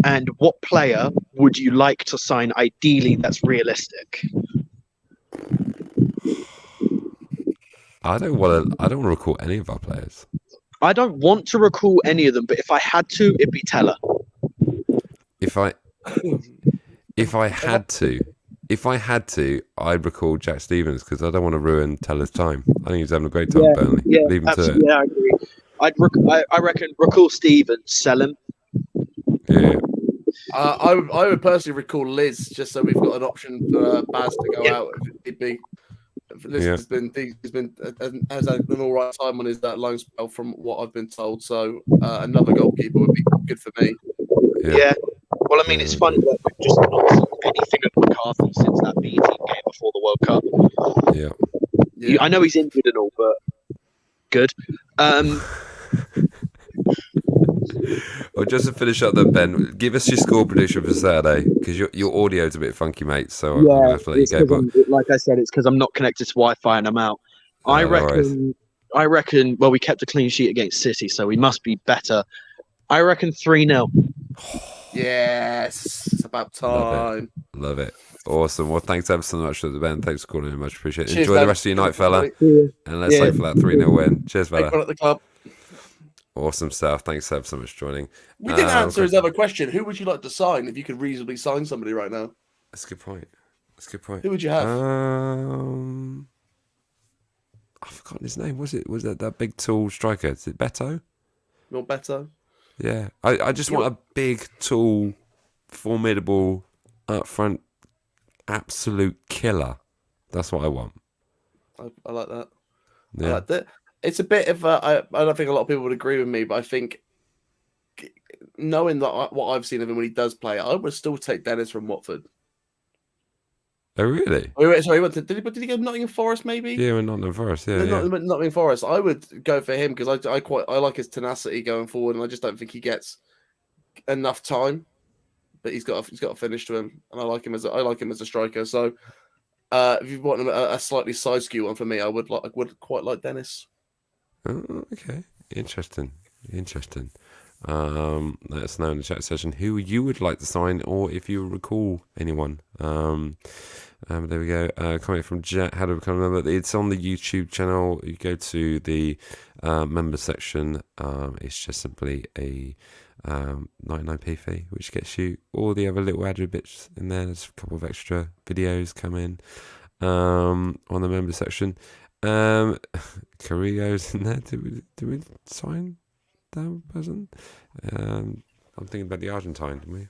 and what player would you like to sign ideally that's realistic? I don't want to recall any of our players. I don't want to recall any of them, but if I had to, it'd be Teller. If I had to, I'd recall Jack Stevens because I don't want to ruin Teller's time. I think he's having a great time, Burnley. Leave him to it. Yeah, I agree. I reckon recall Stevens, sell him. Yeah. I would personally recall Liz just so we've got an option for Baz to go out if it be. Liz has had an all right time on his loan spell from what I've been told. So another goalkeeper would be good for me. Yeah. Well, I mean, it's funny that we've just not seen anything of McCarthy since that B team game before the World Cup. Yeah. I know he's injured and all, but good. Well, just to finish up then, Ben, give us your score prediction for Saturday because your audio's a bit funky, mate. So I'm gonna have to let you go. But like I said, it's because I'm not connected to Wi-Fi and I'm out. I reckon. Well, we kept a clean sheet against City, so we must be better. I reckon 3-0. Yes, it's about time. Love it. Awesome. Well, thanks ever so much for the Ben. Thanks for calling in. Much appreciated. Cheers, Enjoy man. the rest of your night, fella. Yeah. And let's hope for that 3-0 win. Cheers, fella. Everyone at the club. Awesome stuff. Thanks ever so much for joining. We didn't answer his other question. Who would you like to sign if you could reasonably sign somebody right now? That's a good point. Who would you have? I've forgotten his name. Was that that big tall striker? Is it Beto? Your Beto? Yeah. I just want a big, tall, formidable, up front, absolute killer. That's what I want. I like that. Yeah. I like that. It's a bit of I don't think a lot of people would agree with me, but I think knowing that what I've seen of him when he does play, I would still take Dennis from Watford. Oh, really? Sorry, did he go Nottingham Forest maybe? Yeah, we're Nottingham Forest. Yeah, Nottingham Forest. I would go for him because I like his tenacity going forward, and I just don't think he gets enough time. But he's got a finish to him, and I like him as a striker. So if you want a slightly side skew one for me, I would quite like Dennis. Oh, okay. Interesting. Let us know in the chat session who you would like to sign, or if you recall anyone. There we go. Comment from Jet. How to become a member? It's on the YouTube channel. You go to the member section. It's just simply a 99p fee, which gets you all the other little added bits in there. There's a couple of extra videos come in on the member section. Carrillo's in there. Did we sign that person? I'm thinking about the Argentine, didn't we?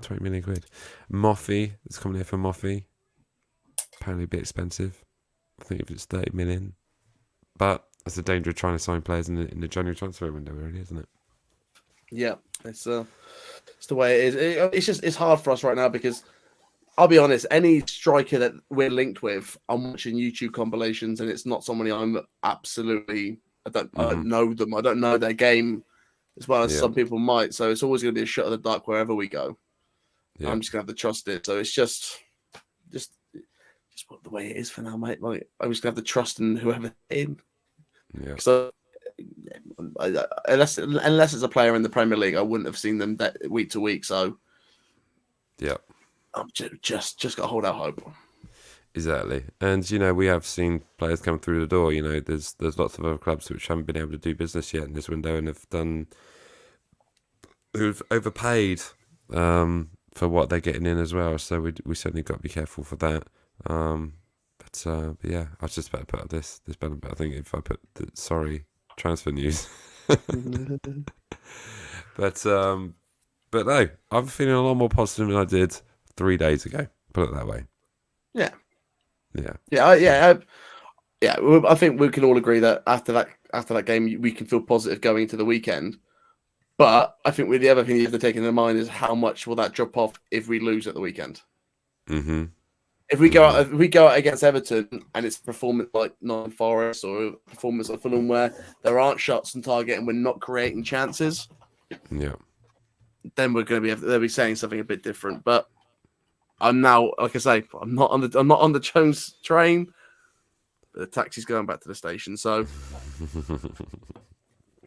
20 million quid. Moffy is coming here for Moffy. Apparently a bit expensive. I think if it's 30 million. But that's the danger of trying to sign players in the January transfer window, really, isn't it? Yeah, it's the way it is. It's hard for us right now because I'll be honest, any striker that we're linked with, I'm watching YouTube compilations and it's not somebody I'm absolutely I don't know them. I don't know their game as well as some people might. So it's always going to be a shot in the dark wherever we go. Yeah. I'm just going to have to trust it. So it's just just the way it is for now, mate. Like I'm just gonna have to trust in whoever's in. Yeah. So unless it's a player in the Premier League, I wouldn't have seen them week to week. So Yeah. I'm just got to hold out hope. Exactly. And, we have seen players come through the door. There's lots of other clubs which haven't been able to do business yet in this window and who've overpaid for what they're getting in as well. So we certainly got to be careful for that. But yeah, I was just about to put up this banner, but I think if I put transfer news. But no, I'm feeling a lot more positive than I did 3 days ago. Put it that way. Yeah. Yeah. I think we can all agree that after that game, we can feel positive going into the weekend. But I think the other thing you have to take into mind is how much will that drop off if we lose at the weekend. Mm-hmm. If we go out against Everton and it's a performance like Nottingham Forest or a performance like Fulham where there aren't shots on target and we're not creating chances, Yeah. then they'll be saying something a bit different. But I'm now, like I say, I'm not on the Jones train. But the taxi's going back to the station, so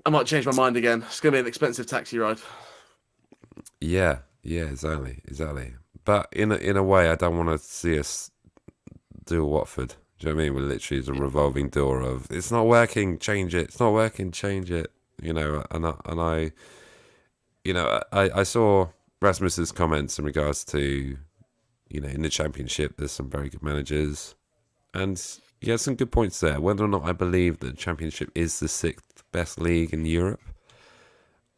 I might change my mind again. It's going to be an expensive taxi ride. Yeah, exactly. But in a way, I don't want to see us do a Watford. Do you know what I mean? We're literally it's a revolving door of it's not working, change it. It's not working, change it. I saw Rasmus's comments in regards to, in the Championship, there's some very good managers, and he has some good points there. Whether or not I believe that the Championship is the 6th best league in Europe,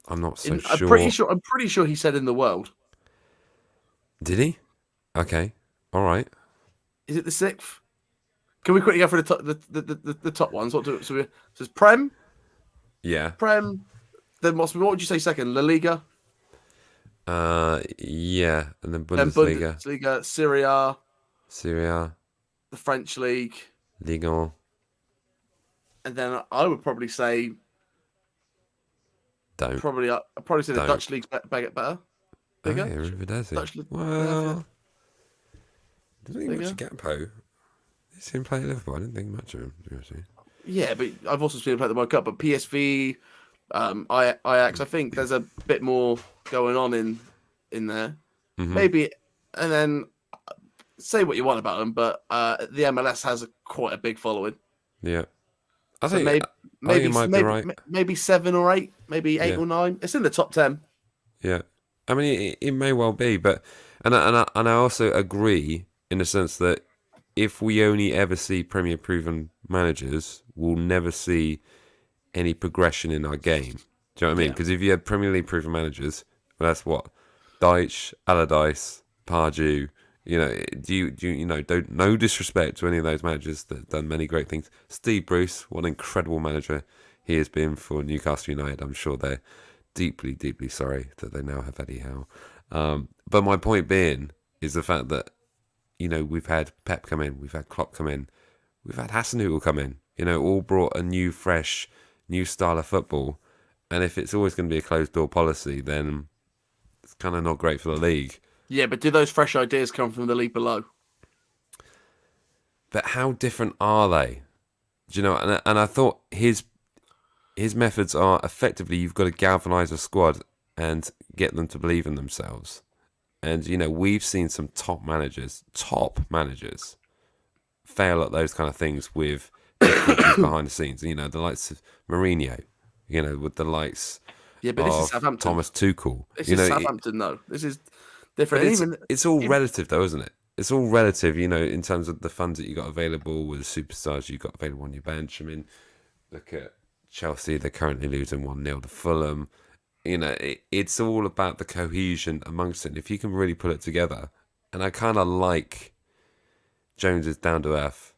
I'm not so sure. I'm pretty sure he said in the world. Did he? Okay, all right. Is it the 6th? Can we quickly go for the top ones? What says Prem? Yeah. Prem. Then what would you say second? La Liga. Yeah, and then Then Bundesliga, Bundesliga, Serie A, the French league, Ligue 1. and then I would probably say Don't. I'd probably say the Dutch league's better. Bigger. Oh, yeah, River does it. Dutch league. Well, doesn't think Bigger. much of Gakpo. He's seen play at Liverpool. I didn't think much of him. To be honest with you. Yeah, but I've also seen him play the World Cup. But PSV, Ajax, I think there's a bit more going on in there. Mm-hmm. Maybe, and then say what you want about them, but the MLS has quite a big following. Yeah, I So think maybe you might be right. Maybe 7 or 8, maybe 8 or 9. It's in the top 10. Yeah, I mean it may well be, but and I also agree in the sense that if we only ever see Premier proven managers, we'll never see any progression in our game. Do you know what I mean? Because if you had Premier League proven managers, well, that's what Deitch, Allardyce, Pardew. No disrespect to any of those managers that have done many great things. Steve Bruce, what an incredible manager he has been for Newcastle United. I'm sure they're deeply, deeply sorry that they now have Eddie Howe. But my point being is the fact that, we've had Pep come in, we've had Klopp come in, we've had Hasenhüttl come in, all brought a new, fresh, new style of football. And if it's always going to be a closed door policy, then it's kind of not great for the league. Yeah, but do those fresh ideas come from the league below? But how different are they? Do you know? And I thought his methods are effectively you've got to galvanise a squad and get them to believe in themselves. And we've seen some top managers fail at those kind of things with difficulties behind the scenes. The likes of Mourinho. With the likes. Yeah, but this is Southampton. Thomas Tuchel. This is Southampton, though. This is different. It's all relative, though, isn't it? It's all relative, in terms of the funds that you got available with the superstars you got available on your bench. I mean, look at Chelsea; they're currently losing 1-0 to Fulham. It's all about the cohesion amongst it. And if you can really put it together, and I kind of like Jones's down to earth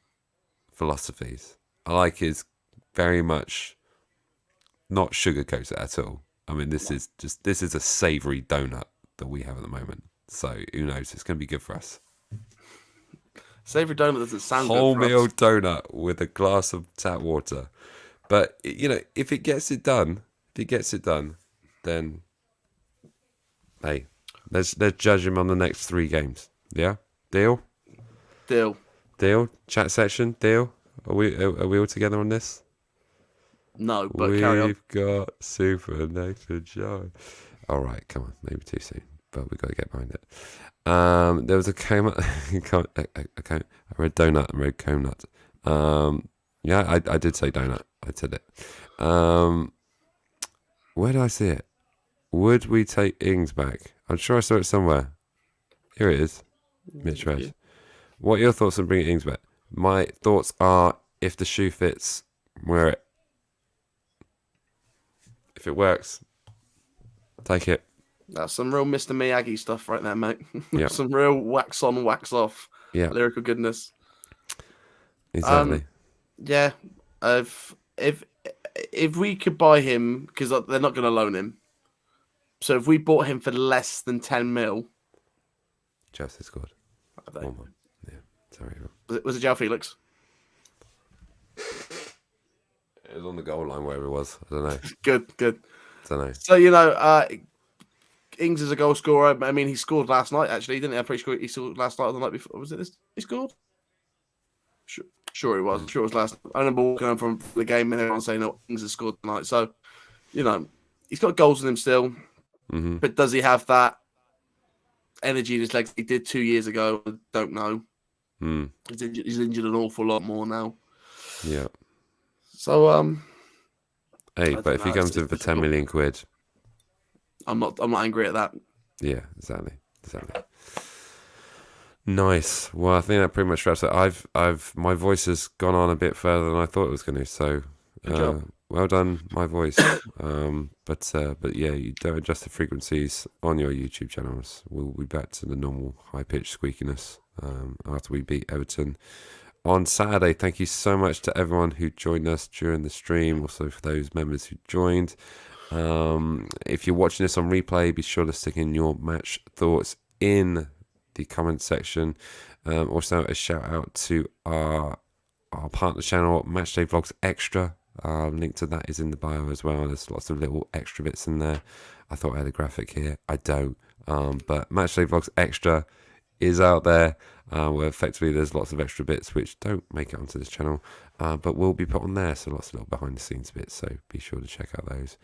philosophies. I like his very much not sugarcoat it at all. I mean, this is a savoury donut that we have at the moment. So who knows? It's going to be good for us. Savoury donut doesn't sound wholemeal donut with a glass of tap water. But if it gets it done, then hey, let's judge him on the next 3 games. Yeah, deal. Deal? Chat section? Deal? Are we all together on this? No, but carry on. We've got Super Nathan Joe. All right, come on, maybe too soon, but we got to get behind it. There was a cone. I read donut. I read cone nut. Yeah, I did say donut. I said it. Where did I see it? Would we take Ings back? I'm sure I saw it somewhere. Here it is. Mitch Red. What are your thoughts on bringing Ings back? My thoughts are, if the shoe fits, wear it. If it works, take it. That's some real Mr. Miyagi stuff right there, mate. Yep. Some real wax on, wax off lyrical goodness. Exactly. Yeah. If we could buy him, because they're not going to loan him. So if we bought him for less than 10 mil. Chelsea scored. Have they? Yeah. Sorry. Was it João Felix? It was on the goal line, wherever it was. I don't know. Good. I don't know. So, Ings is a goal scorer. I mean, he scored last night, actually, didn't he? I'm pretty sure he scored last night or the night before. Was it this? He scored? Sure he was. Sure it was last night. I remember walking home from the game and everyone saying, no, Ings has scored tonight. So, he's got goals in him still. Mm-hmm. But does he have that energy in his legs he did 2 years ago? I don't know. Mm. He's injured an awful lot more now. Yeah. So, hey, but if he comes in for 10 million quid, I'm not angry at that. yeah, exactly. Nice. Well, I think that pretty much wraps it. My voice has gone on a bit further than I thought it was going to. So, Good job. well done, my voice. But yeah, you don't adjust the frequencies on your YouTube channels. We'll be back to the normal high pitched squeakiness after we beat Everton on Saturday. Thank you so much to everyone who joined us during the stream. Also for those members who joined. If you're watching this on replay, be sure to stick in your match thoughts in the comment section. Also, a shout out to our partner channel, Matchday Vlogs Extra. Link to that is in the bio as well. There's lots of little extra bits in there. I thought I had a graphic here. I don't. But Matchday Vlogs Extra is out there, where effectively there's lots of extra bits which don't make it onto this channel, but will be put on there. So lots of little behind the scenes bits. So be sure to check out those.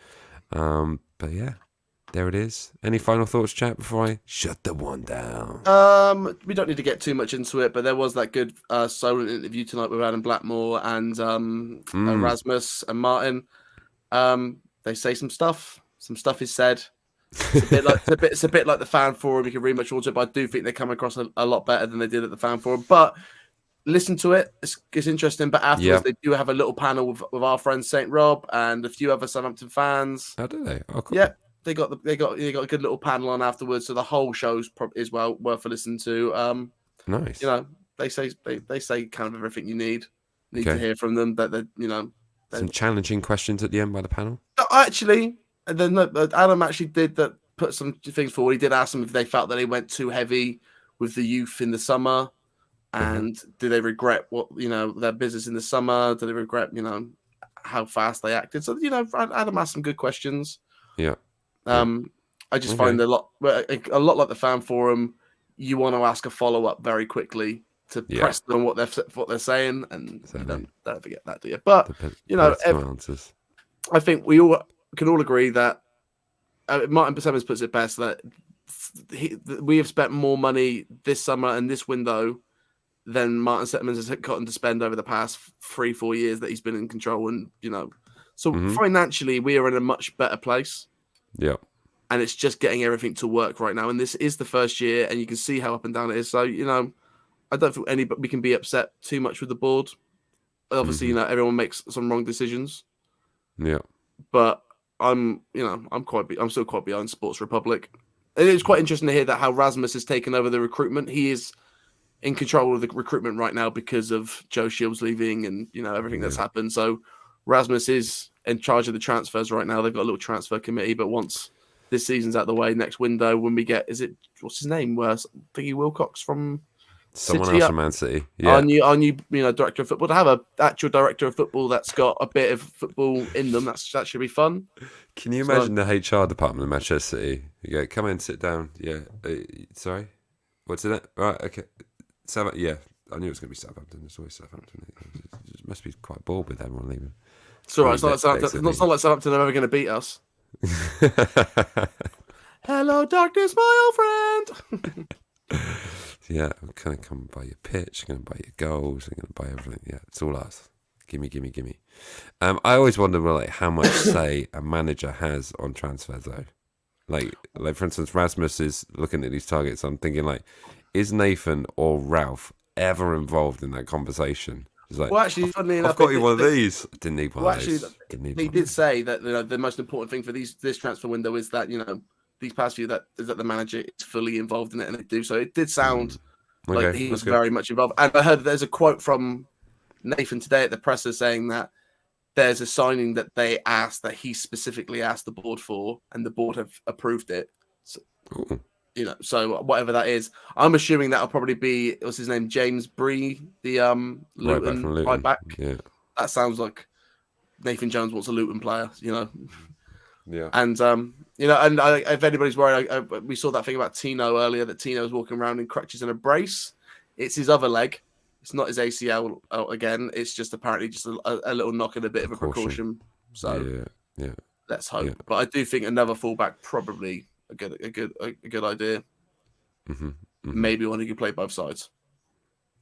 But yeah, there it is. Any final thoughts, chat, before I shut the one down? We don't need to get too much into it, but there was that good solo interview tonight with Adam Blackmore and Erasmus and Martin. They say some stuff. Some stuff is said. It's a bit like the fan forum. You can read much more to it, but I do think they come across a lot better than they did at the fan forum. But listen to it. It's interesting. But afterwards, they do have a little panel with our friend Saint Rob and a few other Southampton fans. How do they? Oh, cool. Yeah, they got a good little panel on afterwards. So the whole show's is well worth a listen to. Nice. They say kind of everything you need to hear from them. That some challenging questions at the end by the panel. Actually, then Adam actually did that. Put some things forward. He did ask them if they felt that they went too heavy with the youth in the summer. And do they regret what their business in the summer? Do they regret how fast they acted? So Adam asked some good questions. Yeah. I just find a lot like the fan forum. You want to ask a follow up very quickly to press them on what they're saying, and you don't forget that, do you? But answers. I think we all can all agree that Martin Simmons puts it best that we have spent more money this summer and this window than Martin Simmons has gotten to spend over the past 3-4 years that he's been in control. And, so financially, we are in a much better place. Yeah. And it's just getting everything to work right now. And this is the first year, and you can see how up and down it is. So, I don't think we can be upset too much with the board. Obviously, everyone makes some wrong decisions. Yeah. But I'm still quite behind Sports Republic. It is quite interesting to hear that how Rasmus has taken over the recruitment. He is in control of the recruitment right now because of Joe Shields leaving and everything that's happened. So Rasmus is in charge of the transfers right now. They've got a little transfer committee, but once this season's out of the way, next window when we get what's his name? Thingy Wilcox from someone City else from Man City. Yeah. Our new director of football, to have an actual director of football that's got a bit of football in them. That should be fun. Can you imagine the HR department of Manchester City? You go, come in, sit down. Yeah. Sorry. What's in it? Right. Okay. So, yeah. I knew it was going to be Southampton. It's always Southampton. It must be quite bored with everyone leaving. It's all right. It's not like Southampton are ever going to beat us. Hello, darkness, my old friend. Yeah, I'm going to come buy your pitch. I'm going to buy your goals. I'm going to buy everything. Yeah, it's all ours. Gimme. I always wonder, like, how much say a manager has on transfers, though. Like for instance, Rasmus is looking at these targets. I'm thinking, like, is Nathan or Ralph ever involved in that conversation? It's like, Well, actually, funnily enough, I've got you one of these. I didn't need one of actually, those. he did say that the most important thing for this transfer window is that these past few that the manager is fully involved in it, and they do so. It did sound like he was very much involved. And I heard there's a quote from Nathan today at the presser saying that there's a signing that he specifically asked the board for, and the board have approved it. So, so whatever that is, I'm assuming that'll probably be, what's his name, James Bree, the Luton right back. Yeah, that sounds like Nathan Jones wants a Luton player, Yeah, and if anybody's worried, we saw that thing about Tino earlier, that Tino's walking around in crutches and a brace. It's his other leg. It's not his ACL again. It's just apparently just a little knock and a bit of a precaution. So yeah. Let's hope. Yeah. But I do think another fullback probably a good idea. Maybe one who can play both sides.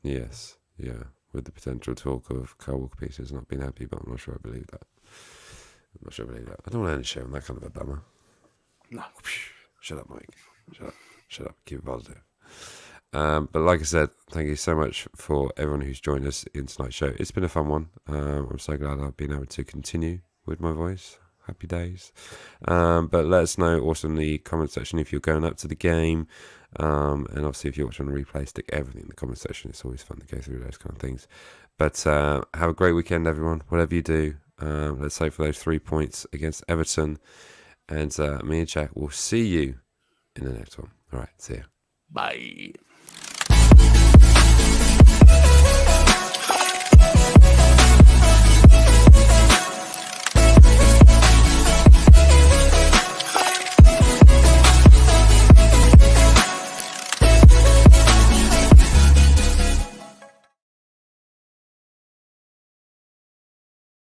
Yes, yeah. With the potential talk of Kyle Walker-Peters not being happy, but I'm not sure I believe that. I don't want to end the show on that kind of a bummer. No. Shut up, Mike. Shut up. Keep it positive. But like I said, thank you so much for everyone who's joined us in tonight's show. It's been a fun one. I'm so glad I've been able to continue with my voice. Happy days. But let us know also in the comment section if you're going up to the game. And obviously if you're watching on the replay, stick everything in the comment section. It's always fun to go through those kind of things. But have a great weekend, everyone. Whatever you do, let's hope for those 3 points against Everton. And me and Jack will see you in the next one. All right, see ya. Bye.